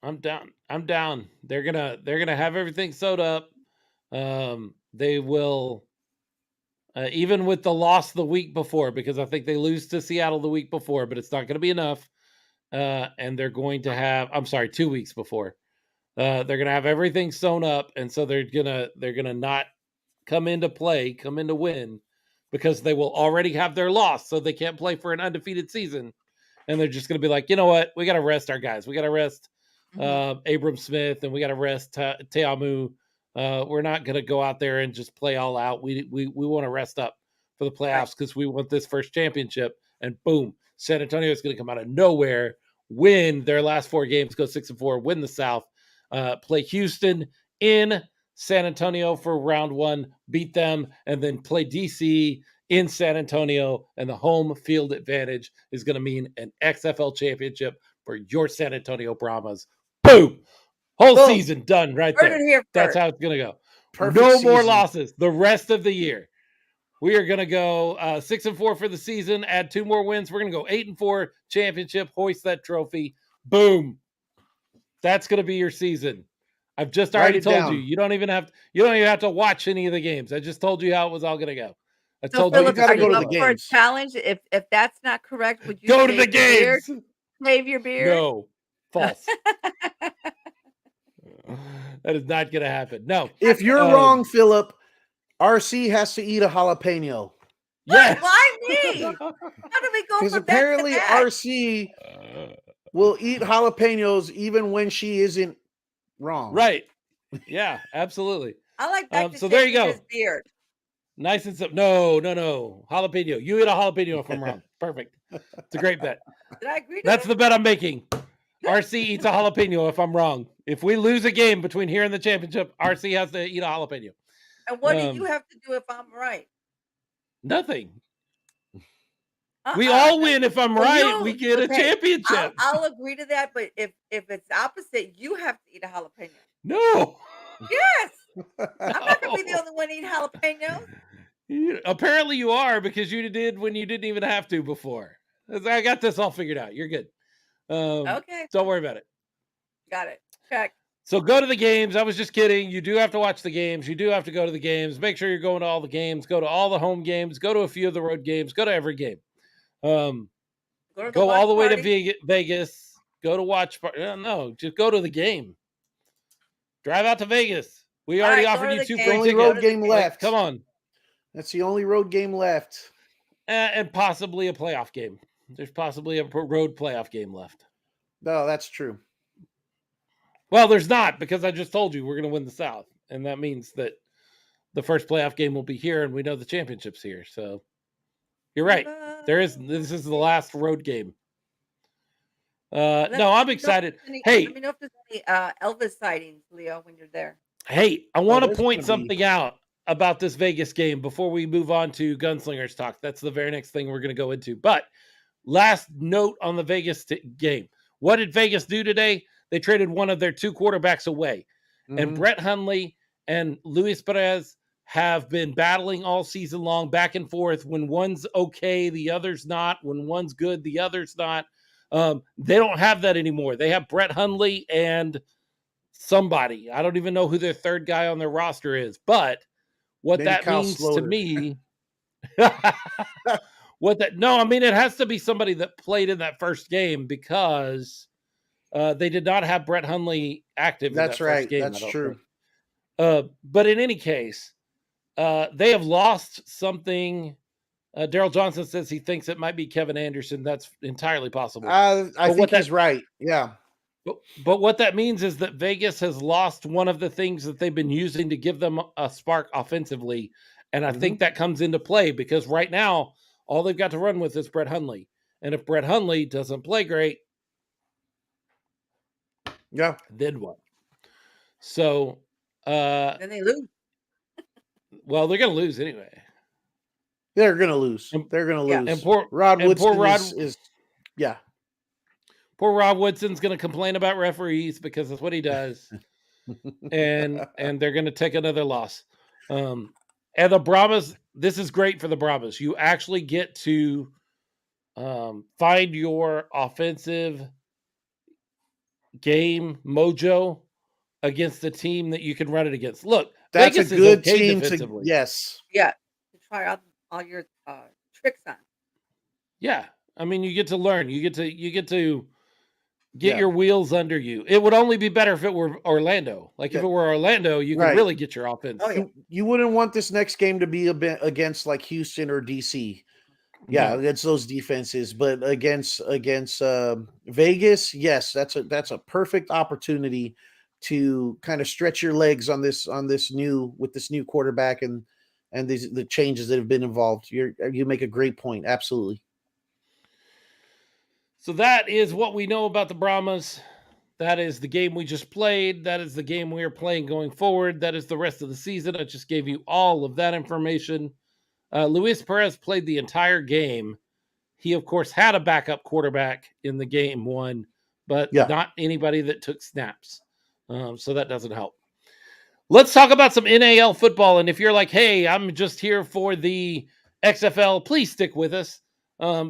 I'm down. I'm down. They're gonna have everything sewed up. They will, even with the loss the week before, because I think they lose to Seattle the week before, but it's not going to be enough. And they're going to have, 2 weeks before. They're gonna have everything sewn up, and so they're gonna not come into win, because they will already have their loss, so they can't play for an undefeated season. And they're just going to be like, you know what? We got to rest our guys. We got to rest Abram Smith, and we got to rest Teamu. We're not going to go out there and just play all out. We want to rest up for the playoffs because we want this first championship. And boom, San Antonio is going to come out of nowhere, win their last 4 games, go 6-4, win the South, play Houston in San Antonio for round 1, beat them, and then play DC in San Antonio, and the home field advantage is going to mean an XFL championship for your San Antonio Brahmas. Boom! Whole season done right there. That's how it's going to go. No more losses the rest of the year. We are going to go 6-4 for the season, add 2 more wins. We're going to go 8-4 championship, hoist that trophy. Boom! That's going to be your season. I've just already told you. You don't even have to watch any of the games. I just told you how it was all going to go. I told Philip, you got to go to the games. For a challenge, if that's not correct, would you go to the games? Shave your beard? No, false. That is not going to happen. No. If you're wrong, Philip, RC has to eat a jalapeno. Yes. Why me? How do we go? Because apparently RC will eat jalapenos even when she isn't wrong. Right. Yeah, absolutely. I like that. So there you go. His beard. Nice and simple. No. Jalapeno. You eat a jalapeno if I'm wrong. Perfect. It's a great bet. Did I agree to That's the bet I'm making. RC eats a jalapeno if I'm wrong. If we lose a game between here and the championship, RC has to eat a jalapeno. And what do you have to do if I'm right? Nothing. We all win if I'm right. We get a championship. I'll agree to that, but if it's opposite, you have to eat a jalapeno. No. Yes. I'm not going to be the only one eating jalapenos. Apparently you are, because you did when you didn't even have to before. I got this all figured out. You're good. Okay. Don't worry about it. Got it. Check. So go to the games. I was just kidding. You do have to watch the games. You do have to go to the games. Make sure you're going to all the games. Go to all the home games. Go to a few of the road games. Go to every game. Go all the way to Vegas. Go to watch party. No, just go to the game. Drive out to Vegas. We already offered you 2 free tickets. Road game left. Come on. That's the only road game left. And possibly a playoff game. There's possibly a road playoff game left. No, that's true. Well, there's not, because I just told you we're going to win the South. And that means that the first playoff game will be here, and we know the championship's here. So you're right. This is the last road game. No, I'm excited. Hey, let me know if there's any Elvis sightings, Leo, when you're there. Hey, I want to point something out about this Vegas game before we move on to Gunslingers talk. That's the very next thing we're going to go into. But last note on the Vegas game. What did Vegas do today? They traded one of their 2 quarterbacks away. Mm-hmm. And Brett Hundley and Luis Perez have been battling all season long, back and forth. When one's okay, the other's not. When one's good, the other's not. They don't have that anymore. They have Brett Hundley and somebody. I don't even know who their third guy on their roster is. But what Maybe that Kyle means Sloter. to me, I mean, it has to be somebody that played in that first game, because they did not have Brett Hundley active in that first game. That's true. But in any case, they have lost something. Daryl Johnson says he thinks it might be Kevin Anderson. That's entirely possible. I think he's right. Yeah. But what that means is that Vegas has lost one of the things that they've been using to give them a spark offensively. And I think that comes into play, because right now, all they've got to run with is Brett Hundley. And if Brett Hundley doesn't play great, then what? So then they lose. Well, they're going to lose anyway. They're going to lose. They're going to lose. And poor Woodson is Poor Rod Woodson's going to complain about referees, because that's what he does. and they're going to take another loss. And the Brahmas, this is great for the Brahmas. You actually get to find your offensive game mojo against the team that you can run it against. Look, that's Vegas a good is okay team defensively. To try out all your tricks on. Yeah, I mean, you get to learn. You get to get your wheels under you. It would only be better if it were Orlando. Like if it were Orlando, you could really get your offense. Oh, yeah. You wouldn't want this next game to be a bit against like Houston or DC. Yeah, against those defenses, but against Vegas, yes, that's a perfect opportunity to kind of stretch your legs on this new quarterback and the changes that have been involved. You make a great point. Absolutely. So that is what we know about the Brahmas. That is the game we just played. That is the game we are playing going forward. That is the rest of the season. I just gave you all of that information. Luis Perez played the entire game. He, of course, had a backup quarterback in the game one, but not anybody that took snaps. So that doesn't help. Let's talk about some NAL football. And if you're like, hey, I'm just here for the XFL, please stick with us.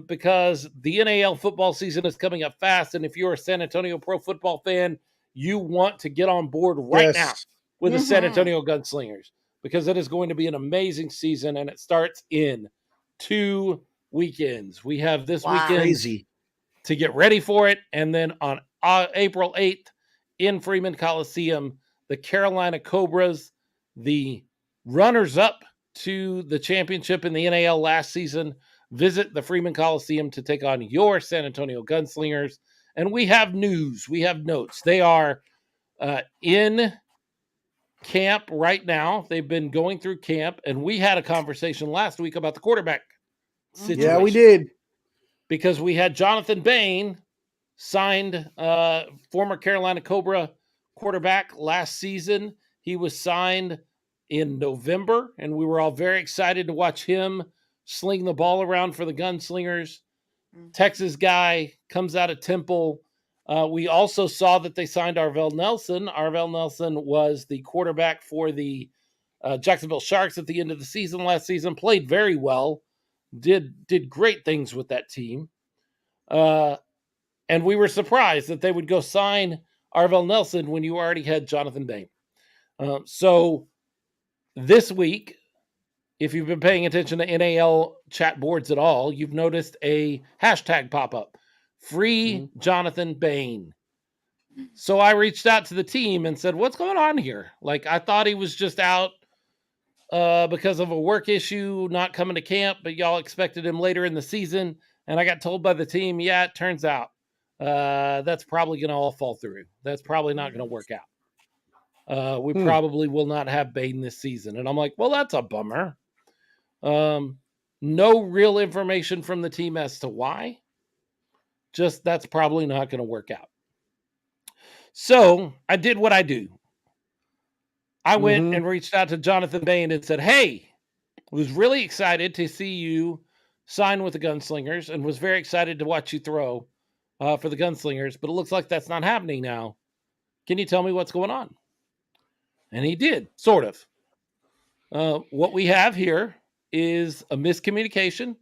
Because the NAL football season is coming up fast. And if you're a San Antonio Pro Football fan, you want to get on board right now with the San Antonio Gunslingers, because it is going to be an amazing season, and it starts in 2 weekends. We have this weekend to get ready for it, and then on April 8th in Freeman Coliseum, the Carolina Cobras, the runners-up to the championship in the NAL last season, visit the Freeman Coliseum to take on your San Antonio Gunslingers. And we have news. We have notes. They are in camp right now. They've been going through camp. And we had a conversation last week about the quarterback situation. Yeah, we did. Because we had Jonathan Bain signed, former Carolina Cobra quarterback last season. He was signed in November, and we were all very excited to watch him sling the ball around for the Gunslingers. Texas guy, comes out of Temple. We also saw that they signed Arvell Nelson. Arvell Nelson was the quarterback for the Jacksonville Sharks at the end of the season last season. Played very well. Did great things with that team. And we were surprised that they would go sign Arvell Nelson when you already had Jonathan Bain. So this week, if you've been paying attention to NAL chat boards at all, you've noticed a hashtag pop up. Free Jonathan Bain. So I reached out to the team and said, what's going on here? Like, I thought he was just out because of a work issue, not coming to camp, but y'all expected him later in the season. And I got told by the team, yeah, it turns out that's probably going to all fall through. That's probably not going to work out. We probably will not have Bain this season. And I'm like, well, that's a bummer. No real information from the team as to why. Just that's probably not going to work out. So I did what I do. I went and reached out to Jonathan Bain and said, hey, was really excited to see you sign with the Gunslingers and was very excited to watch you throw for the Gunslingers, but it looks like that's not happening now. Can you tell me what's going on? And he did, sort of. What we have here is a miscommunication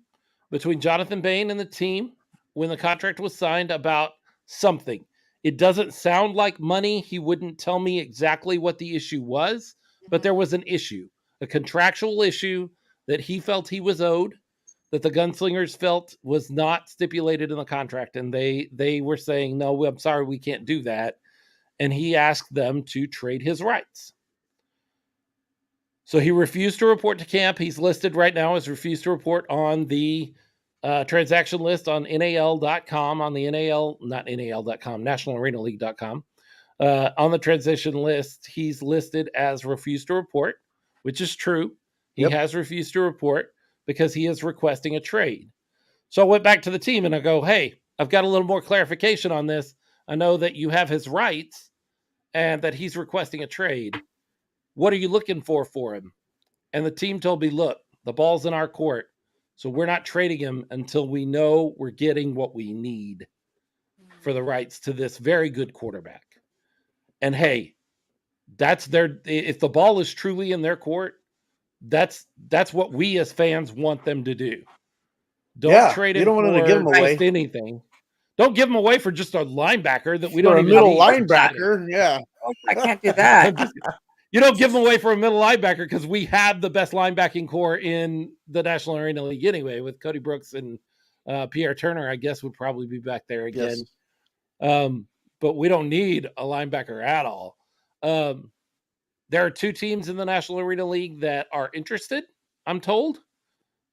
between Jonathan Bain and the team when the contract was signed about something. It doesn't sound like money. He wouldn't tell me exactly what the issue was, but there was an issue, a contractual issue that he felt he was owed, that the Gunslingers felt was not stipulated in the contract. And they were saying, no, I'm sorry, we can't do that. And he asked them to trade his rights. So he refused to report to camp. He's listed right now as refused to report on the transaction list on NAL.com, on the NAL, not NAL.com, NationalArenaLeague.com. On the transition list, he's listed as refused to report, which is true. He has refused to report because he is requesting a trade. So I went back to the team and I go, hey, I've got a little more clarification on this. I know that you have his rights and that he's requesting a trade. What are you looking for him? And the team told me, look, the ball's in our court, so we're not trading him until we know we're getting what we need for the rights to this very good quarterback. And hey, that's if the ball is truly in their court, that's what we as fans want them to do. Don't trade him. You don't want to give him away anything. Don't give him away for just a linebacker that we don't even middle linebacker. Yeah, I can't do that. You don't give him away for a middle linebacker because we have the best linebacking core in the National Arena League anyway, with Cody Brooks and Pierre Turner, I guess, would probably be back there again. Yes. But we don't need a linebacker at all. There are two teams in the National Arena League that are interested, I'm told,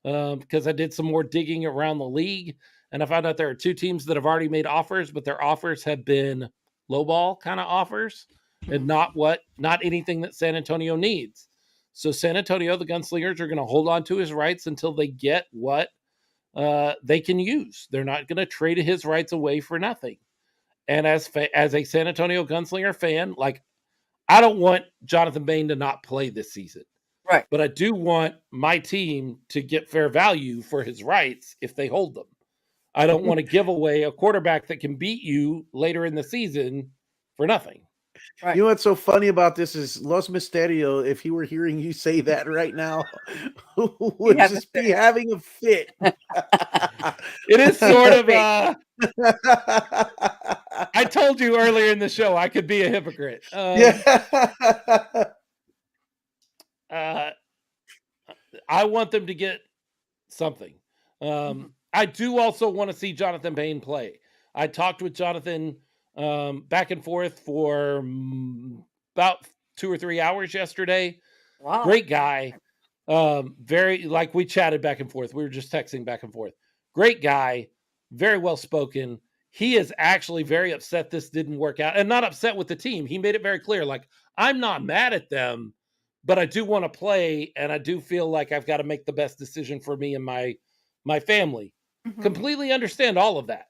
because I did some more digging around the league, and I found out there are two teams that have already made offers, but their offers have been lowball kind of offers. And not anything that San Antonio needs. So San Antonio, the Gunslingers, are going to hold on to his rights until they get what they can use. They're not going to trade his rights away for nothing. And as a San Antonio Gunslinger fan, like, I don't want Jonathan Bain to not play this season. Right. But I do want my team to get fair value for his rights if they hold them. I don't want to give away a quarterback that can beat you later in the season for nothing. Right. You know what's so funny about this is Los Misterio, if he were hearing you say that right now, would just be having a fit. It is sort of I told you earlier in the show I could be a hypocrite. I want them to get something. I do also want to see Jonathan Bain play. I talked with Jonathan back and forth for about 2 or 3 hours yesterday. Wow. Great guy. Very, like, we chatted back and forth. We were just texting back and forth. Great guy. Very well spoken. He is actually very upset this didn't work out, and not upset with the team. He made it very clear, like, I'm not mad at them, but I do want to play, and I do feel like I've got to make the best decision for me and my family. Completely understand all of that.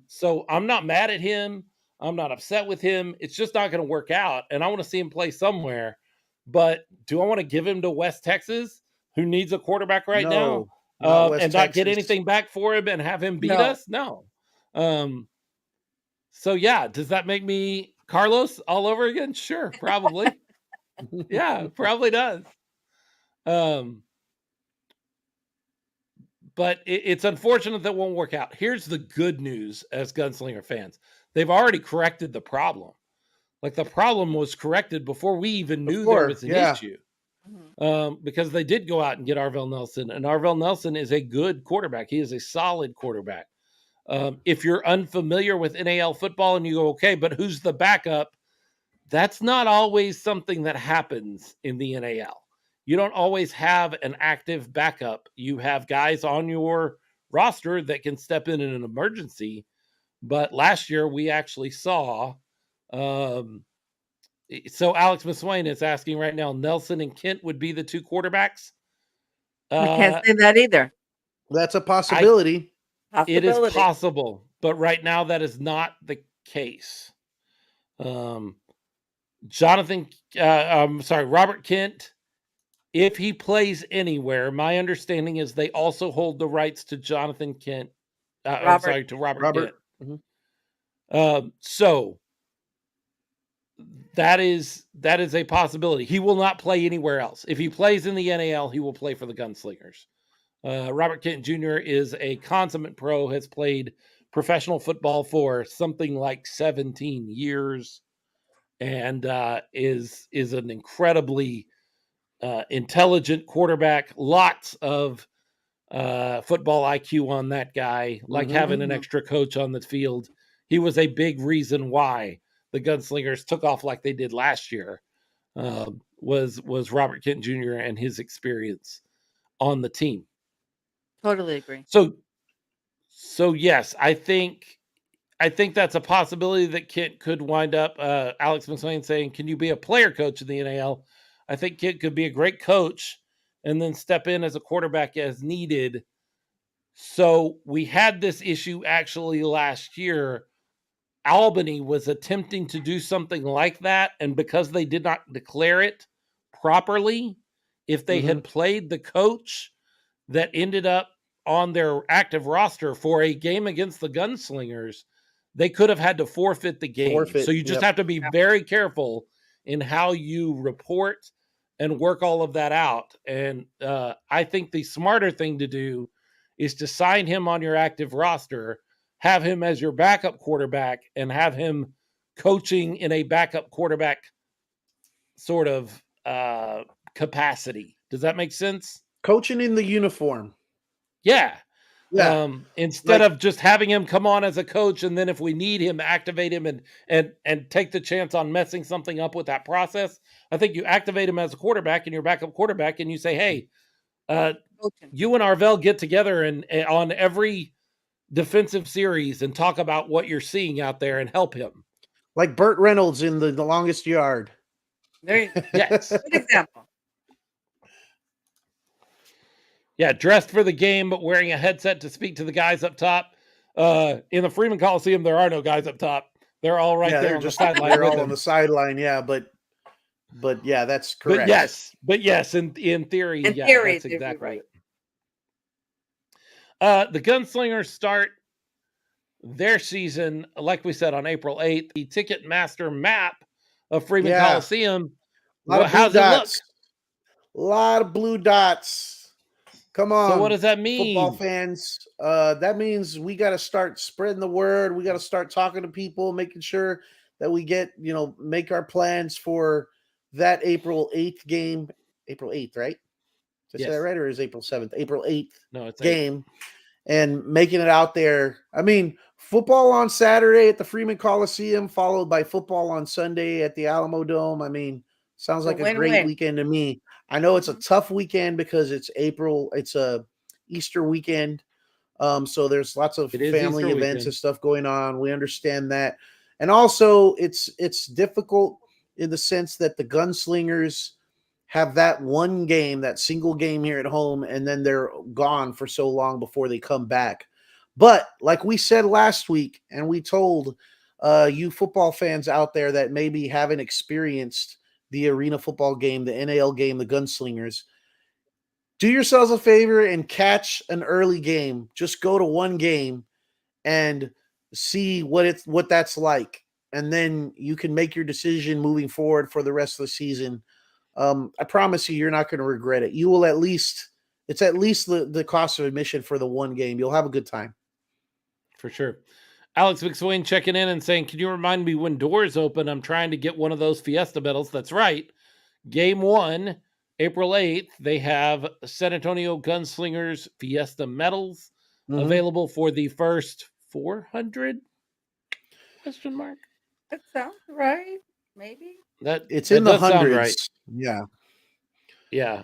So I'm not mad at him. I'm not upset with him. It's just not going to work out. And I want to see him play somewhere. But do I want to give him to West Texas, who needs a quarterback right now? And not get anything back for him and have him beat us? No. So yeah, does that make me Carlos all over again? Sure, probably. Yeah, probably does. But it's unfortunate that won't work out. Here's the good news as Gunslinger fans. They've already corrected the problem. Like, the problem was corrected before we even knew there was an issue. Because they did go out and get Arvell Nelson. And Arvell Nelson is a good quarterback. He is a solid quarterback. If you're unfamiliar with NAL football and you go, okay, but who's the backup? That's not always something that happens in the NAL. You don't always have an active backup. You have guys on your roster that can step in an emergency. But last year we actually saw, so Alex Maswain is asking right now, Nelson and Kent would be the two quarterbacks. I can't say that either. That's a possibility. It is possible, but right now that is not the case. Robert Kent, if he plays anywhere, my understanding is they also hold the rights to Jonathan Kent. To Robert Kent. So that is a possibility. He will not play anywhere else. If he plays in the NAL, he will play for the Gunslingers. Robert Kent Jr. is a consummate pro, has played professional football for something like 17 years, and is an incredibly intelligent quarterback. Lots of football IQ on that guy, like having an extra coach on the field. He was a big reason why the Gunslingers took off like they did last year. Was Robert Kent Jr. and his experience on the team. Totally agree. So yes, I think that's a possibility that Kent could wind up. Alex McSwain saying, "Can you be a player coach in the NAL?" I think Kent could be a great coach and then step in as a quarterback as needed. So we had this issue actually last year. Albany was attempting to do something like that, and because they did not declare it properly, if they had played the coach that ended up on their active roster for a game against the Gunslingers, they could have had to forfeit the game. So you just have to be very careful in how you report and work all of that out. And I think the smarter thing to do is to sign him on your active roster, have him as your backup quarterback, and have him coaching in a backup quarterback sort of capacity. Does that make sense? Coaching in the uniform. Yeah. Instead of just having him come on as a coach, and then if we need him, activate him and take the chance on messing something up with that process. I think you activate him as a quarterback and your backup quarterback, and you say, "Hey, you and Arvell get together and on every defensive series and talk about what you're seeing out there and help him." Like Burt Reynolds in the Longest Yard. There you go. Yes. Good example. Yeah, dressed for the game, but wearing a headset to speak to the guys up top. In the Freeman Coliseum, there are no guys up top. They're all right there on the sideline. They're all on the sideline, yeah, but yeah, that's correct. But yes, in theory, that's exactly right. The Gunslingers start their season, like we said, on April 8th. The Ticketmaster map of Freeman Coliseum. How's it look? A lot of blue dots. Come on. So what does that mean? Football fans, that means we got to start spreading the word. We got to start talking to people, making sure that we get, make our plans for that April 8th game. April 8th, right? Did I say that right? Or is April 7th? April 8th game. 8th. And making it out there. I mean, football on Saturday at the Freeman Coliseum, followed by football on Sunday at the Alamo Dome. I mean, sounds like a great weekend to me. I know it's a tough weekend because it's April. It's a Easter weekend. So there's lots of family events and stuff going on. We understand that. And also it's difficult in the sense that the Gunslingers have that one game, that single game here at home, and then they're gone for so long before they come back. But like we said last week, and we told you football fans out there that maybe haven't experienced the arena football game, the NAL game, the Gunslingers, do yourselves a favor and catch an early game. Just go to one game and see what that's like. And then you can make your decision moving forward for the rest of the season. I promise you're not going to regret it. You will it's at least the cost of admission for the one game. You'll have a good time. For sure. Alex McSwain checking in and saying, "Can you remind me when doors open? I'm trying to get one of those Fiesta medals." That's right. Game 1, April 8th, they have San Antonio Gunslingers Fiesta medals available for the first 400? Question mark. That sounds right. Maybe. It's in the hundreds. Right. Yeah. Yeah.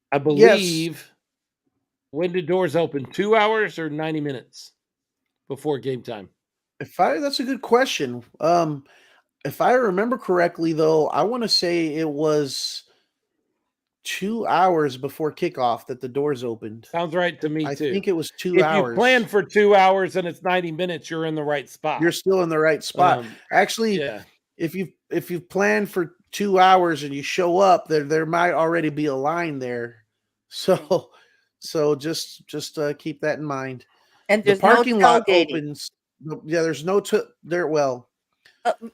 I believe... Yes. When do doors open? 2 hours or 90 minutes before game time? That's a good question. If I remember correctly, though, I want to say it was 2 hours before kickoff that the doors opened. Sounds right to me, too. I think it was 2 hours. If you plan for 2 hours and it's 90 minutes, you're in the right spot. You're still in the right spot. Actually, if you plan for 2 hours and you show up, there might already be a line there. So just keep that in mind. And the parking lot opens. Yeah, there's no there. Well,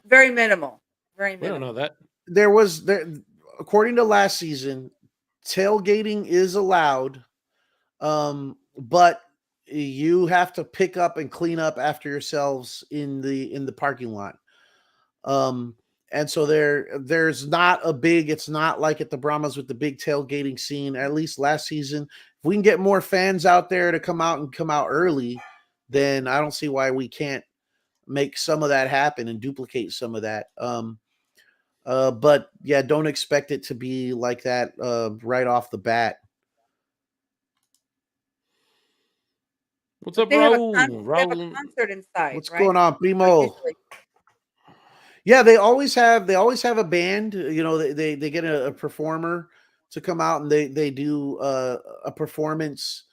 very minimal. Very We don't know minimal. that. there was there, according to last season, tailgating is allowed, but you have to pick up and clean up after yourselves in the parking lot. Um, and so there's not a big. It's not like at the Brahmas with the big tailgating scene. At least last season, if we can get more fans out there to come out early, then I don't see why we can't make some of that happen and duplicate some of that. But yeah, don't expect it to be like that right off the bat. What's But up, they have a Raul? they have a Raul. concert inside, What's right? going on, So Primo? usually Yeah, they always have a band. You know, they get a performer to come out and they do a performance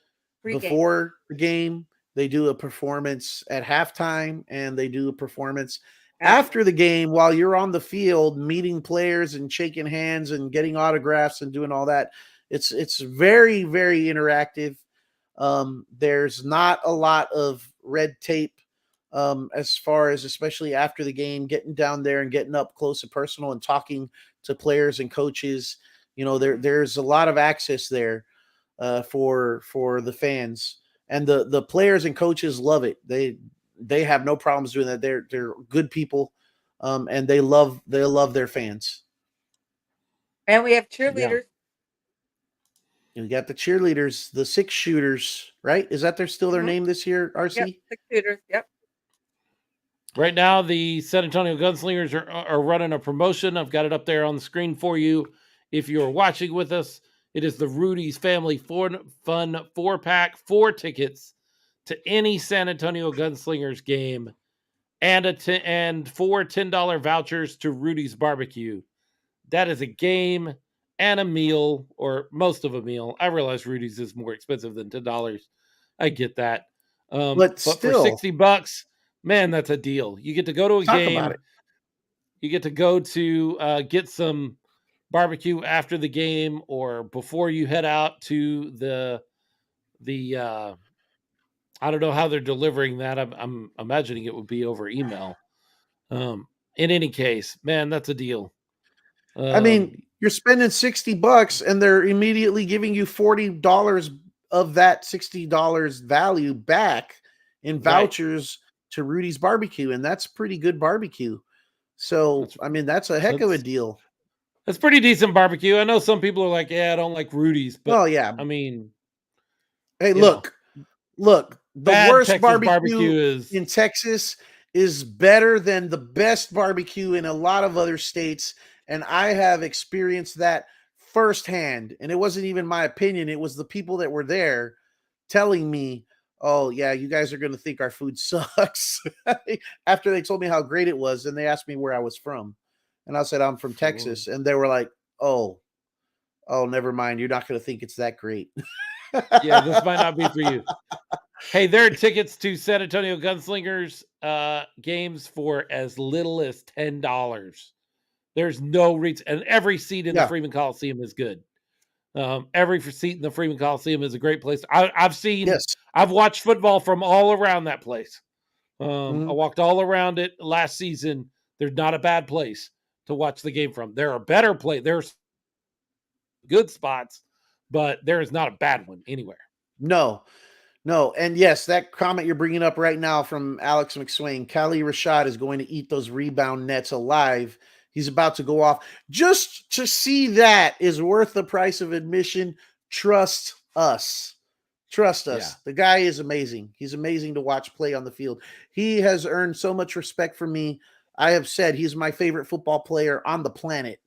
pregame before the game. They do a performance at halftime and they do a performance after afterwards. the game while you're on the field meeting players and shaking hands and getting autographs and doing all that. It's very very interactive. There's not a lot of red tape as far as especially after the game, getting down there and getting up close and personal and talking to players and coaches. You know, there's a lot of access there for the fans, and the players and coaches love it. They have no problems doing that. They're good people, and they love their fans. And we have Yeah. cheerleaders. You got the cheerleaders, the six shooters, right? Is that still their Mhm. name this year? Yep, RC. 6 shooters. Yep. Right now, the San Antonio Gunslingers are running a promotion. I've got it up there on the screen for you. If you're watching with us, it is the Rudy's Family Fun 4-pack, 4 tickets to any San Antonio Gunslingers game, and and 4 $10 vouchers to Rudy's Barbecue. That is a game and a meal, or most of a meal. I realize Rudy's is more expensive than $10. I get that. But But for still, $60, man, that's a deal. You get to go to a talk about game. it. You get to go to get some barbecue after the game or before you head out to the I don't know how they're delivering that. I'm imagining it would be over email. In any case, man, that's a deal. I Um, mean, you're spending $60 and they're immediately giving you $40 of that $60 value back in right. vouchers to Rudy's Barbecue, and that's pretty good barbecue. So, That's I mean, that's a heck of a that's deal. that's pretty decent barbecue. I know some people are like, yeah, I don't like Rudy's, but Oh yeah. I mean, Hey, you know, look, the bad worst Texas barbecue barbecue is in Texas is better than the best barbecue in a lot of other states. And I have experienced that firsthand. And it wasn't even my opinion, it was the people that were there telling me, oh, yeah, you guys are going to think our food sucks. After they told me how great it was. And they asked me where I was from. And I said, I'm from Texas. And they were like, oh, never mind. You're not going to think it's that great. yeah, this might not be for you. Hey, there are tickets to San Antonio Gunslingers games for as little as $10. There's no reason, and every seat in the Yeah. Freeman Coliseum is good. Every seat in the Freeman Coliseum is a great place. I've watched football from all around that place. I Mhm. walked all around it last season. There's not a bad place to watch the game from. There are better there's good spots, but there is not a bad one anywhere. No, no. And yes, that comment you're bringing up right now from Alex McSwain, Kali Rashad is going to eat those rebound nets alive. He's about to go off. Just to see that is worth the price of admission. Trust us. Trust us. Yeah. The guy is amazing. He's amazing to watch play on the field. He has earned so much respect from me. I have said he's my favorite football player on the planet.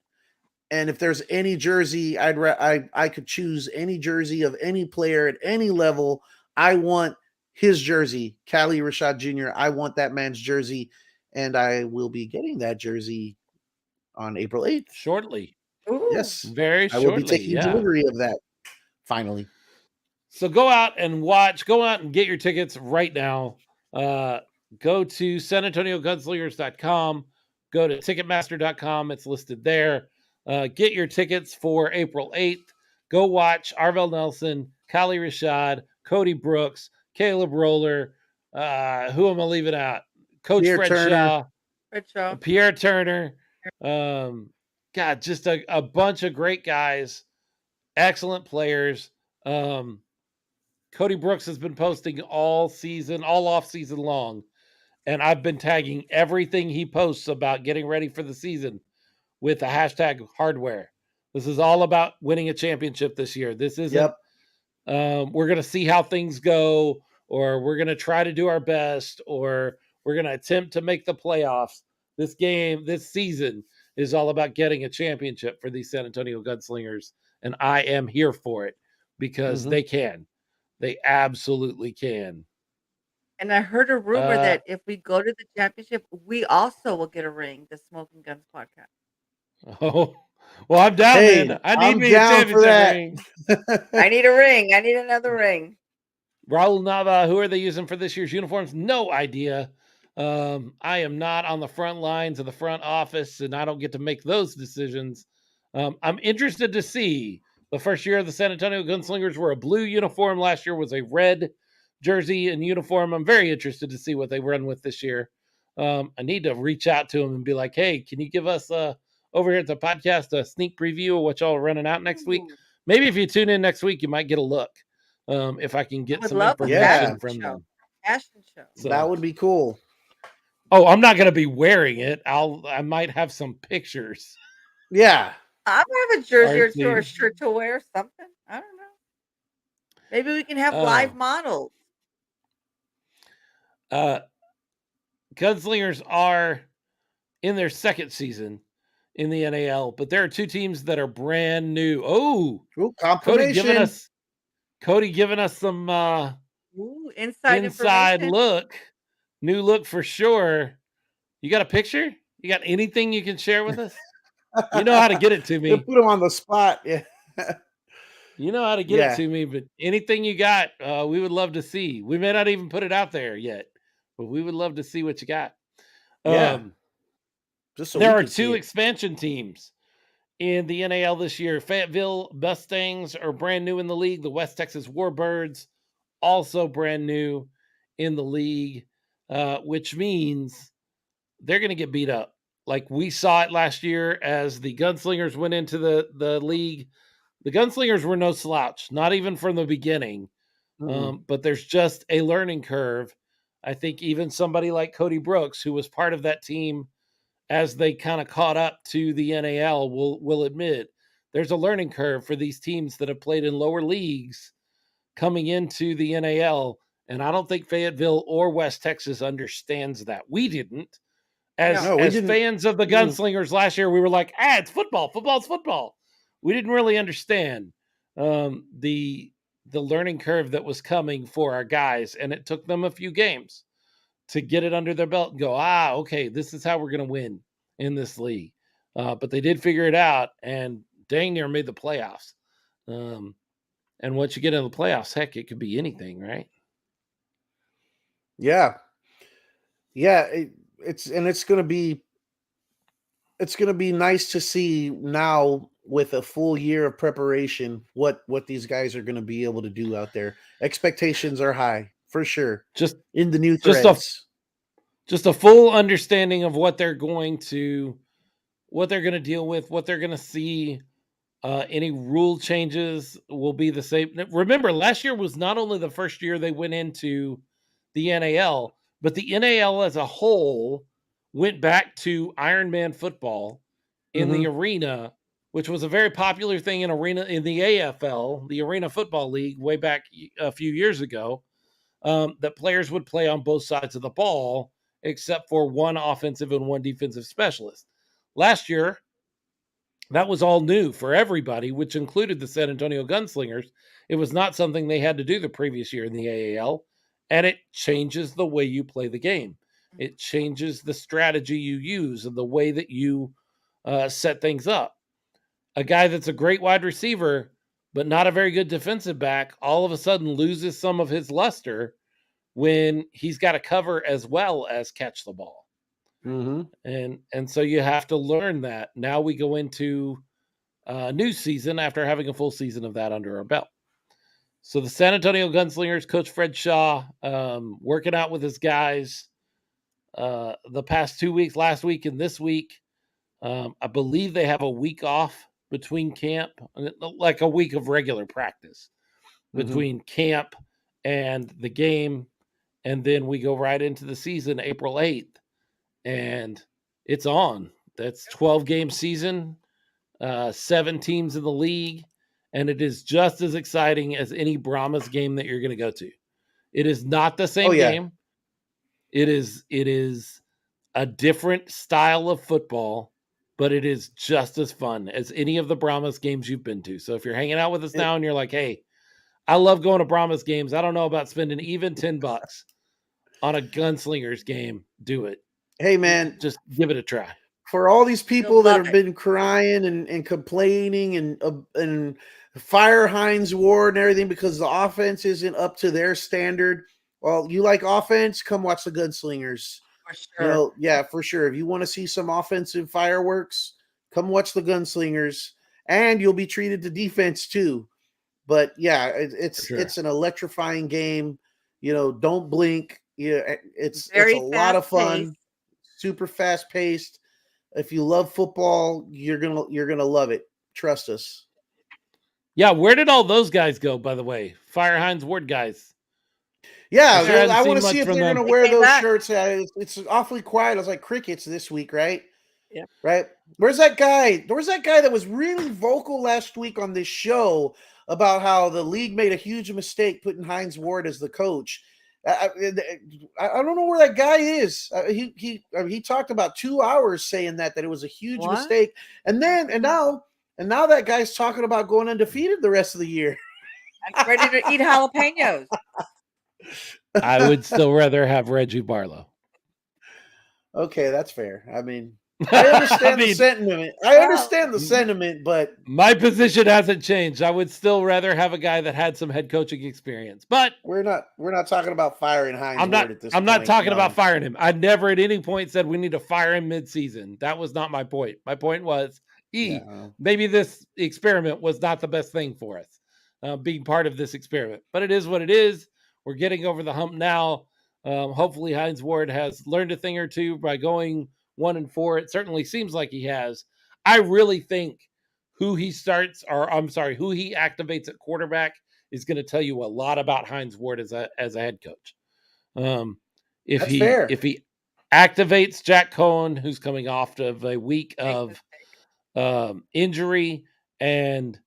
And if there's any jersey, I could choose any jersey of any player at any level. I want his jersey, Kali Rashad Jr. I want that man's jersey, and I will be getting that jersey on April 8th. Shortly. Ooh. Yes, Very I will be shortly. taking Yeah. delivery of that finally. So go out and go out and get your tickets right now. Go to SanAntonioGunslingers.com, go to Ticketmaster.com. It's listed there. Get your tickets for April 8th. Go watch Arvell Nelson, Kali Rashad, Cody Brooks, Caleb Roller, Who am I leaving out? Coach Pierre Fred Turner. Shaw, Pierre Turner. God, just a bunch of great guys, excellent players. Cody Brooks has been posting all off season long, and I've been tagging everything he posts about getting ready for the season with the hashtag hardware. This is all about winning a championship this year. This isn't, we're going to see how things go, or we're going to try to do our best, or we're going to attempt to make the playoffs. This season is all about getting a championship for these San Antonio Gunslingers, and I am here for it because they can. They absolutely can. And I heard a rumor that if we go to the championship, we also will get a ring, the Smokin Gunz podcast. Oh, well, I'm down, man. I need me a championship ring. I need a ring. I need another ring. Raul Nava, who are they using for this year's uniforms? No idea. I am not on the front lines of the front office, and I don't get to make those decisions. I'm interested to see. The first year of the San Antonio Gunslingers were a blue uniform. Last year was a red jersey and uniform. I'm very interested to see what they run with this year. I need to reach out to them and be like, hey, can you give us over here at the podcast a sneak preview of what y'all are running out next week? Maybe if you tune in next week, you might get a look. If I can get some information from them. Fashion show. So, that would be cool. Oh, I'm not going to be wearing it. I might have some pictures. Yeah. I might have a jersey or a shirt to wear, something. I don't know. Maybe we can have live models. Gunslingers are in their second season in the NAL, but there are two teams that are brand new. Oh, confirmation. Cody giving us some inside look. New look for sure. You got a picture? You got anything you can share with us? You know how to get it to me. Put them on the spot. Yeah. You know how to get it to me, but anything you got, we would love to see. We may not even put it out there yet, but we would love to see what you got. Just so there are two expansion teams in the NAL this year. Fayetteville Mustangs are brand new in the league. The West Texas Warbirds also brand new in the league, which means they're going to get beat up. Like we saw it last year as the Gunslingers went into the league. The Gunslingers were no slouch, not even from the beginning. But there's just a learning curve. I think even somebody like Cody Brooks, who was part of that team as they kind of caught up to the NAL, will admit there's a learning curve for these teams that have played in lower leagues coming into the NAL. And I don't think Fayetteville or West Texas understands that. We didn't. As fans of the Gunslingers last year, we were like, it's football. Football's football. We didn't really understand the learning curve that was coming for our guys. And it took them a few games to get it under their belt and go, okay, this is how we're going to win in this league. But they did figure it out and dang near made the playoffs. And once you get in the playoffs, heck, it could be anything, right? Yeah. Yeah. It's going to be nice to see now with a full year of preparation what these guys are going to be able to do out there. Expectations are high for sure. Just in the new threads. Just a full understanding of what they're going to deal with, what they're going to see. Any rule changes will be the same. Remember, last year was not only the first year they went into the NAL, but the NAL as a whole went back to Ironman football in the arena, which was a very popular thing in the AFL, the Arena Football League, way back a few years ago, that players would play on both sides of the ball, except for one offensive and one defensive specialist. Last year, that was all new for everybody, which included the San Antonio Gunslingers. It was not something they had to do the previous year in the AAL, and it changes the way you play the game. It changes the strategy you use and the way that you set things up. A guy that's a great wide receiver, but not a very good defensive back, all of a sudden loses some of his luster when he's got to cover as well as catch the ball. And so you have to learn that. Now we go into a new season after having a full season of that under our belt. So the San Antonio Gunslingers, Coach Fred Shaw, working out with his guys the past 2 weeks, last week and this week. I believe they have a week off between camp, like a week of regular practice between camp and the game. And then we go right into the season April 8th. And it's on. That's 12-game season, 7 teams in the league. And it is just as exciting as any Brahmas game that you're going to go to. It is not the same game. It is a different style of football, but it is just as fun as any of the Brahmas games you've been to. So if you're hanging out with us now and you're like, hey, I love going to Brahmas games, I don't know about spending even $10 on a Gunslingers game, do it. Hey, man. Just give it a try. For all these people that have been crying and complaining and fire Hines Ward and everything because the offense isn't up to their standard. Well, you like offense? Come watch the Gunslingers. For sure. Yeah, for sure. If you want to see some offensive fireworks, come watch the Gunslingers, and you'll be treated to defense too. But yeah, it's an electrifying game. Don't blink. Yeah, it's a lot of fun. Super fast paced. If you love football, you're gonna love it. Trust us. Yeah, where did all those guys go, by the way? Fire Hines Ward guys. Yeah, I want to see if they're going to wear those shirts. It's awfully quiet. I was like crickets this week, right? Yeah. Right. Where's that guy? There was that guy that was really vocal last week on this show about how the league made a huge mistake putting Hines Ward as the coach. I don't know where that guy is. He talked about 2 hours saying that it was a huge mistake, and now that guy's talking about going undefeated the rest of the year. I'm ready to eat jalapenos. I would still rather have Reggie Barlow. Okay, that's fair. I mean, I understand the sentiment. I understand the sentiment, but my position hasn't changed. I would still rather have a guy that had some head coaching experience. But we're not talking about firing Hines Ward at this point. I'm not talking about firing him. I never at any point said we need to fire him mid-season. That was not my point. My point was, maybe this experiment was not the best thing for us, being part of this experiment. But it is what it is. We're getting over the hump now. Hopefully Hines Ward has learned a thing or two by going 1-4. It certainly seems like he has. I really think who he activates at quarterback is going to tell you a lot about Hines Ward as a head coach. If he activates Jack Cohen, who's coming off of a week of injury, and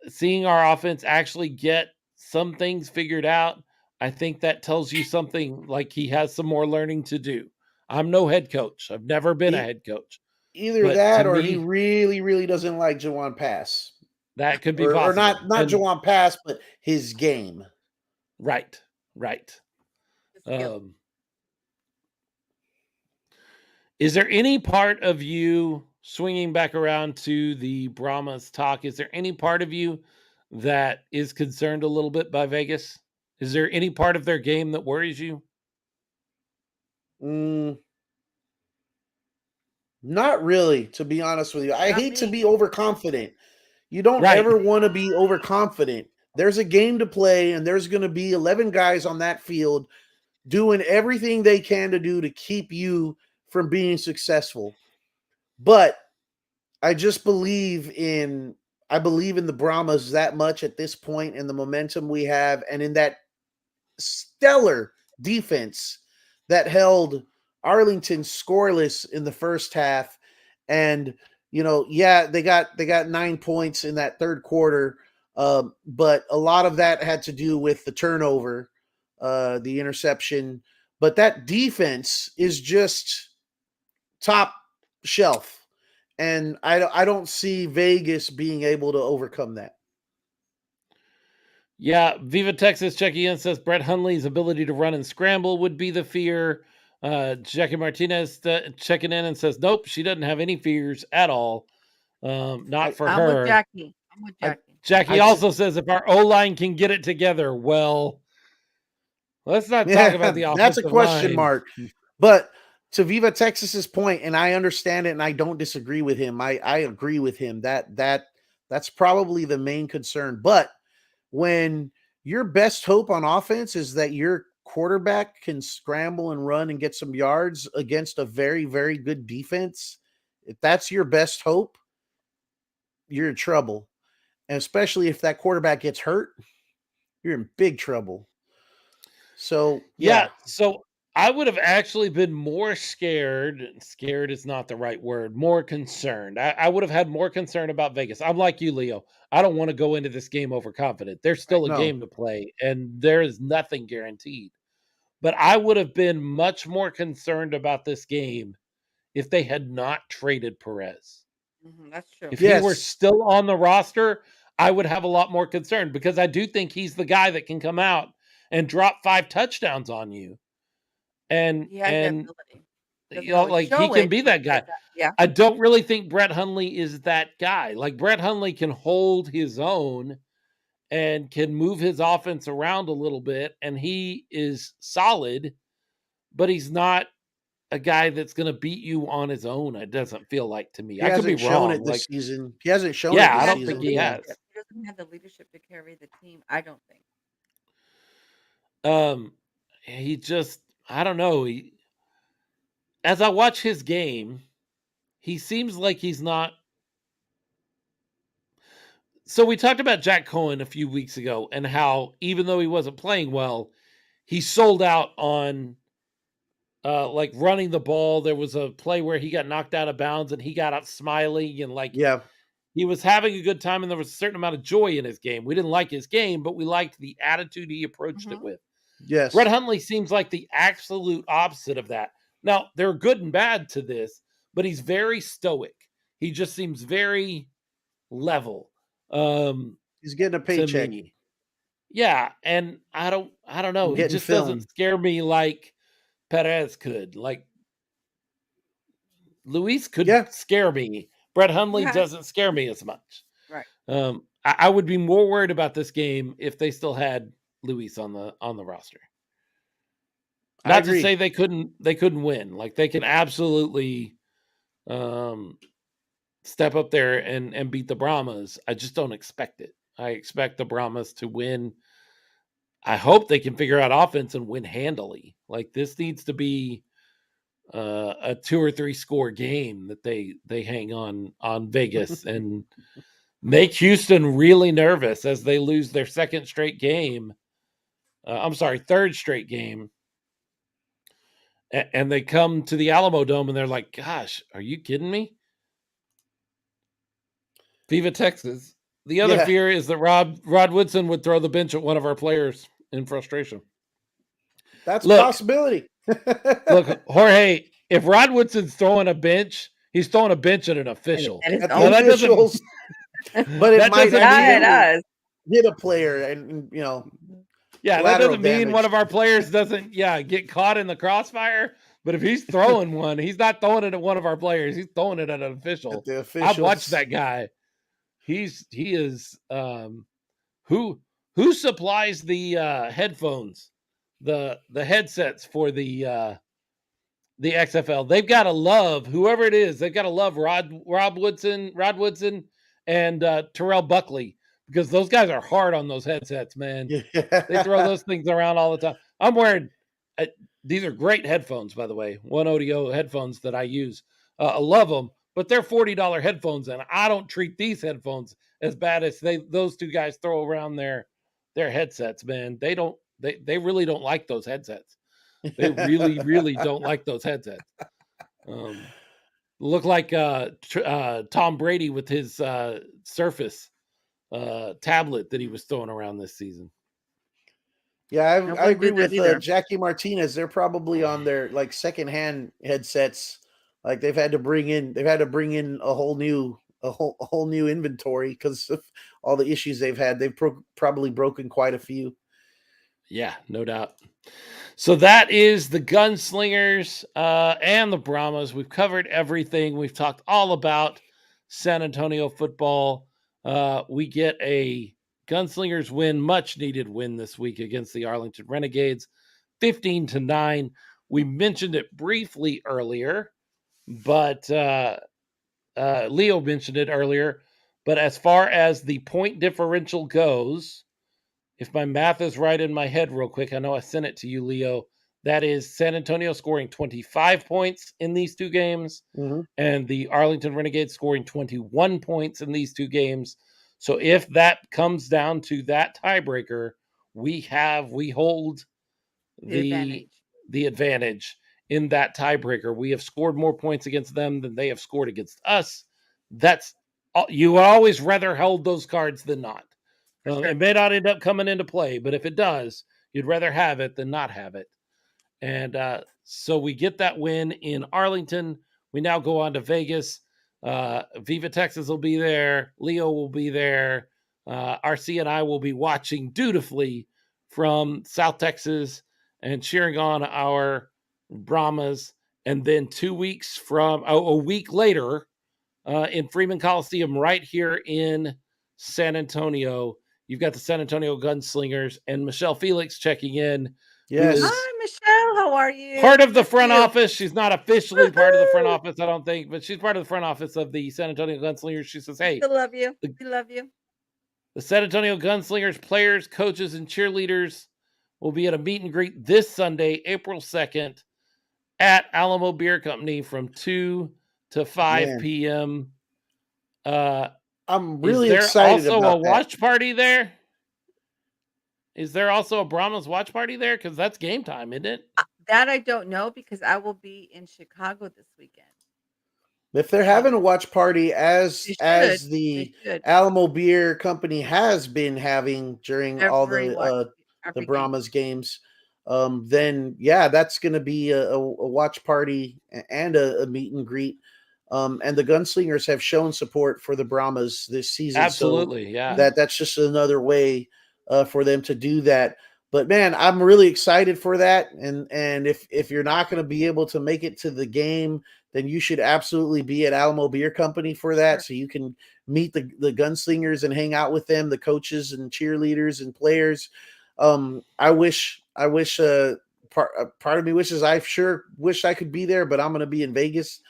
seeing our offense actually get some things figured out, I think that tells you something like he has some more learning to do. I'm no head coach. I've never been a head coach. Either that or he really, really doesn't like Jawan Pass. That could be possible. Or not Jawan Pass, but his game. Right. Is there any part of you, swinging back around to the Brahmas talk, is there any part of you that is concerned a little bit by Vegas? Is there any part of their game that worries you? Not really, to be honest with you. I hate to be overconfident. You don't ever want to be overconfident. There's a game to play, and there's going to be 11 guys on that field doing everything they can to do to keep you from being successful. But I just believe in the Brahmas that much at this point, and the momentum we have, and in that stellar defense that held Arlington scoreless in the first half. And they got 9 points in that third quarter, but a lot of that had to do with the turnover, the interception. But that defense is just top shelf, and I don't see Vegas being able to overcome that. Yeah, Viva Texas checking in says Brett Hundley's ability to run and scramble would be the fear. Jackie Martinez checking in and says, nope, she doesn't have any fears at all. Not for her. I'm with Jackie. Jackie also says if our O-line can get it together, well, let's not talk about the offensive That's a question line. mark. But to Viva Texas's point, and I understand it, and I don't disagree with him. I agree with him that's probably the main concern. But when your best hope on offense is that your quarterback can scramble and run and get some yards against a very, very good defense. If that's your best hope, you're in trouble. And especially if that quarterback gets hurt, you're in big trouble. So, yeah. So I would have actually been more scared. Scared is not the right word. More concerned. I would have had more concern about Vegas. I'm like you, Leo. I don't want to go into this game overconfident. There's still a No. game to play, and there is nothing guaranteed. But I would have been much more concerned about this game if they had not traded Perez. That's true. If he were still on the roster, I would have a lot more concern because I do think he's the guy that can come out and drop 5 touchdowns on you. And he has that ability. You know, like he can be that guy. Yeah. I don't really think Brett Hundley is that guy. Like Brett Hundley can hold his own and can move his offense around a little bit, and he is solid, but he's not a guy that's going to beat you on his own. It doesn't feel like to me. I could be wrong. It this season. He hasn't shown yeah, it this I don't season. think he has. He doesn't have the leadership to carry the team. I don't think. He just, I don't know. As I watch his game, he seems like he's not. So we talked about Jack Cohen a few weeks ago and how even though he wasn't playing well, he sold out on like running the ball. There was a play where he got knocked out of bounds and he got up smiling and like he was having a good time and there was a certain amount of joy in his game. We didn't like his game, but we liked the attitude he approached it with. Yes. Brett Hundley seems like the absolute opposite of that. Now, there are good and bad to this, but he's very stoic. He just seems very level. He's getting a paycheck. Yeah, and I don't know. He just doesn't scare me like Perez could. Like Luis could scare me. Brett Hundley doesn't scare me as much. Right. I would be more worried about this game if they still had Luis on the roster. Not to say they couldn't win. Like they can absolutely step up there and beat the Brahmas. I just don't expect it. I expect the Brahmas to win. I hope they can figure out offense and win handily. Like this needs to be a 2 or 3 score game that they hang on Vegas and make Houston really nervous as they lose their third straight game. And they come to the Alamo Dome and they're like, gosh, are you kidding me? Viva Texas. The other fear is that Rod Woodson would throw the bench at one of our players in frustration. That's a possibility. Look, Jorge, if Rod Woodson's throwing a bench, he's throwing a bench at an official. But it might hit a player and, you know. Yeah, that doesn't mean one of our players doesn't, get caught in the crossfire. But if he's throwing one, he's not throwing it at one of our players. He's throwing it at an official. I've watched that guy. He is who supplies the headphones, the headsets for the XFL. They've got to love whoever it is. They've got to love Rod Woodson and Terrell Buckley. Because those guys are hard on those headsets, man. Yeah. They throw those things around all the time. I'm wearing these are great headphones, by the way. One Audio headphones that I use. I love them, but they're $40 headphones, and I don't treat these headphones as bad as those two guys throw around their headsets, man. They really don't like those headsets. They really, really don't like those headsets. Look like Tom Brady with his Surface tablet that he was throwing around this season. Yeah, I agree with Jackie Martinez. They're probably on their like secondhand headsets. Like they've had to bring in a whole new inventory because of all the issues they've had. They've probably broken quite a few. Yeah, no doubt. So that is the Gunslingers and the Brahmas. We've covered everything. We've talked all about San Antonio football. We get a Gunslingers win, much needed win this week against the Arlington Renegades, 15-9. We mentioned it briefly earlier, but Leo mentioned it earlier. But as far as the point differential goes, if my math is right in my head real quick, I know I sent it to you, Leo. That is San Antonio scoring 25 points in these two games, and the Arlington Renegades scoring 21 points in these two games. So if that comes down to that tiebreaker, we hold the advantage in that tiebreaker. We have scored more points against them than they have scored against us. That's you would always rather hold those cards than not. Sure. It may not end up coming into play, but if it does, you'd rather have it than not have it. And so we get that win in Arlington. We now go on to Vegas. Viva Texas will be there. Leo will be there. RC and I will be watching dutifully from South Texas and cheering on our Brahmas. And then 2 weeks from a week later in Freeman Coliseum right here in San Antonio, you've got the San Antonio Gunslingers and Michelle Felix checking in. Yes. Hi, Michelle. How are you? Part of the front office. She's not officially part of the front office, I don't think, but she's part of the front office of the San Antonio Gunslingers. She says, hey, we love you. We love you. The San Antonio Gunslingers players, coaches, and cheerleaders will be at a meet and greet this Sunday, April 2nd, at Alamo Beer Company from 2 to 5 p.m. I'm really excited about that. Is there also a watch party there? Is there also a Brahmas watch party there? Because that's game time, isn't it? That I don't know, because I will be in Chicago this weekend. If they're having a watch party as the Alamo Beer Company has been having during all the Brahmas games, then that's going to be a watch party and a meet and greet. And the Gunslingers have shown support for the Brahmas this season. Absolutely, so that's just another way for them to do that. But man, I'm really excited for that. And if you're not going to be able to make it to the game, then you should absolutely be at Alamo Beer Company for that, so you can meet the Gunslingers and hang out with them, the coaches and cheerleaders and players. I wish part of me wishes I sure wish I could be there, but I'm going to be in Vegas.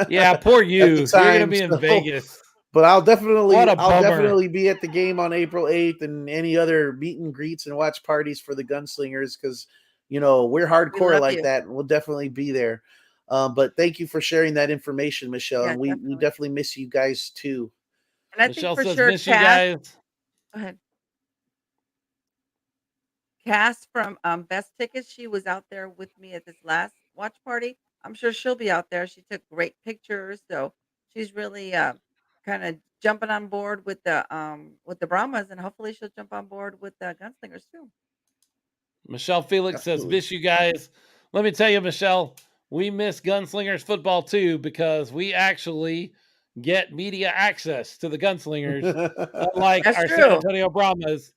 Yeah, poor you. You're going to be in Vegas. But I'll definitely be at the game on April 8th and any other meet and greets and watch parties for the Gunslingers, because we're hardcore like that, and we'll definitely be there. But thank you for sharing that information, Michelle. And we definitely miss you guys too. And I Michelle think for says, sure, miss you guys. Go ahead. Cass from Best Tickets, she was out there with me at this last watch party. I'm sure she'll be out there. She took great pictures, so she's really kind of jumping on board with the Brahmas, and hopefully she'll jump on board with the Gunslingers too. Michelle Felix says, miss you guys. Let me tell you, Michelle, we miss Gunslingers football too, because we actually get media access to the Gunslingers, unlike our San Antonio Brahmas,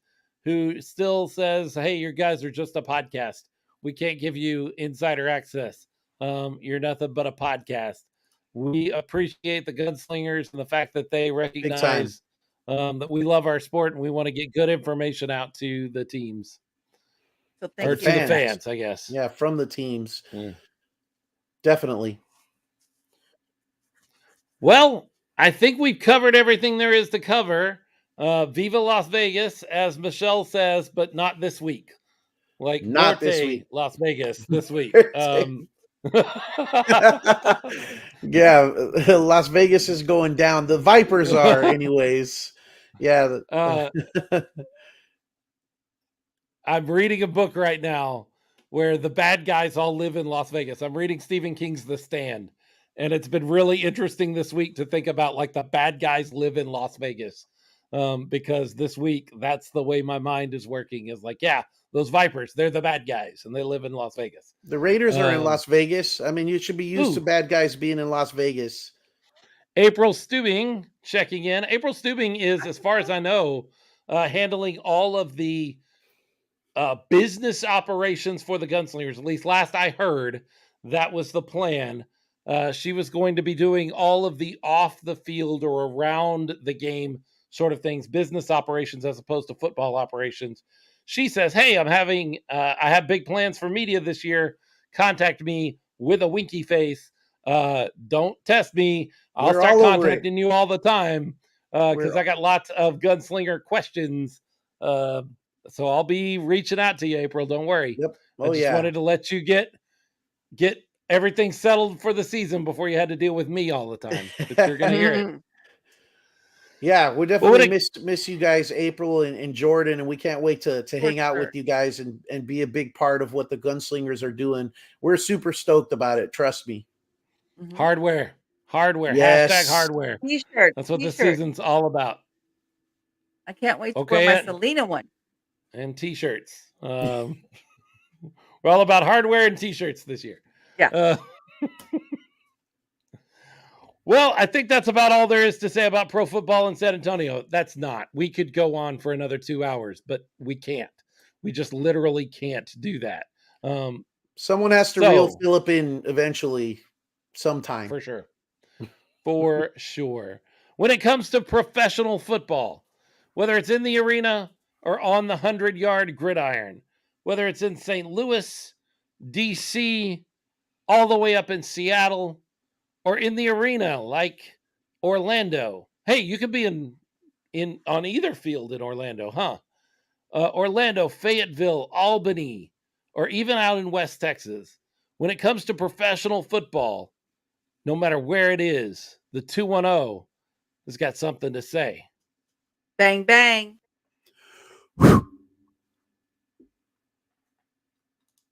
who still says, hey, your guys are just a podcast. We can't give you insider access. You're nothing but a podcast. We appreciate the Gunslingers and the fact that they recognize that we love our sport and we want to get good information out to the teams. So or to the fans, I guess. Yeah, from the teams. Definitely. Well, I think we've covered everything there is to cover. Viva Las Vegas, as Michelle says, but not this week. Like not Norte, this week. Las Vegas this week. Yeah, Las Vegas is going down. The Vipers are, anyways. Yeah. I'm reading a book right now where the bad guys all live in Las Vegas. I'm reading Stephen King's The Stand, and it's been really interesting this week to think about like the bad guys live in Las Vegas. Because this week, that's the way my mind is working, is like, yeah, those Vipers, they're the bad guys and they live in Las Vegas. The Raiders are in Las Vegas. I mean, you should be used to bad guys being in Las Vegas. April Stubing checking in. April Stubing is, as far as I know, handling all of the business operations for the Gunslingers. At least last I heard, that was the plan. She was going to be doing all of the off the field or around the game sort of things, business operations as opposed to football operations. She says, hey, I have big plans for media this year. Contact me with a winky face. Don't test me. I'll start contacting you all the time because I got lots of Gunslinger questions So I'll be reaching out to you, April. Don't worry. Yep. I just wanted to let you get everything settled for the season before you had to deal with me all the time. But you're going to hear it. Yeah, we'll definitely miss you guys, April and Jordan, and we can't wait to hang out with you guys and be a big part of what the Gunslingers are doing. We're super stoked about it. Trust me. Hardware. Yes. Hashtag hardware. T-shirt. That's what the season's all about. I can't wait to wear my Selena one. And T-shirts. We're all about hardware and T-shirts this year. Yeah. Well, I think that's about all there is to say about pro football in San Antonio. That's not. We could go on for another 2 hours, but we can't. We just literally can't do that. Someone has to reel Philip in eventually, sometime. For sure. For sure. When it comes to professional football, whether it's in the arena or on the 100-yard gridiron, whether it's in St. Louis, D.C., all the way up in Seattle, or in the arena like Orlando. Hey, you could be in on either field in Orlando, huh? Orlando, Fayetteville, Albany, or even out in West Texas. When it comes to professional football, no matter where it is, the 210 has got something to say. Bang, bang.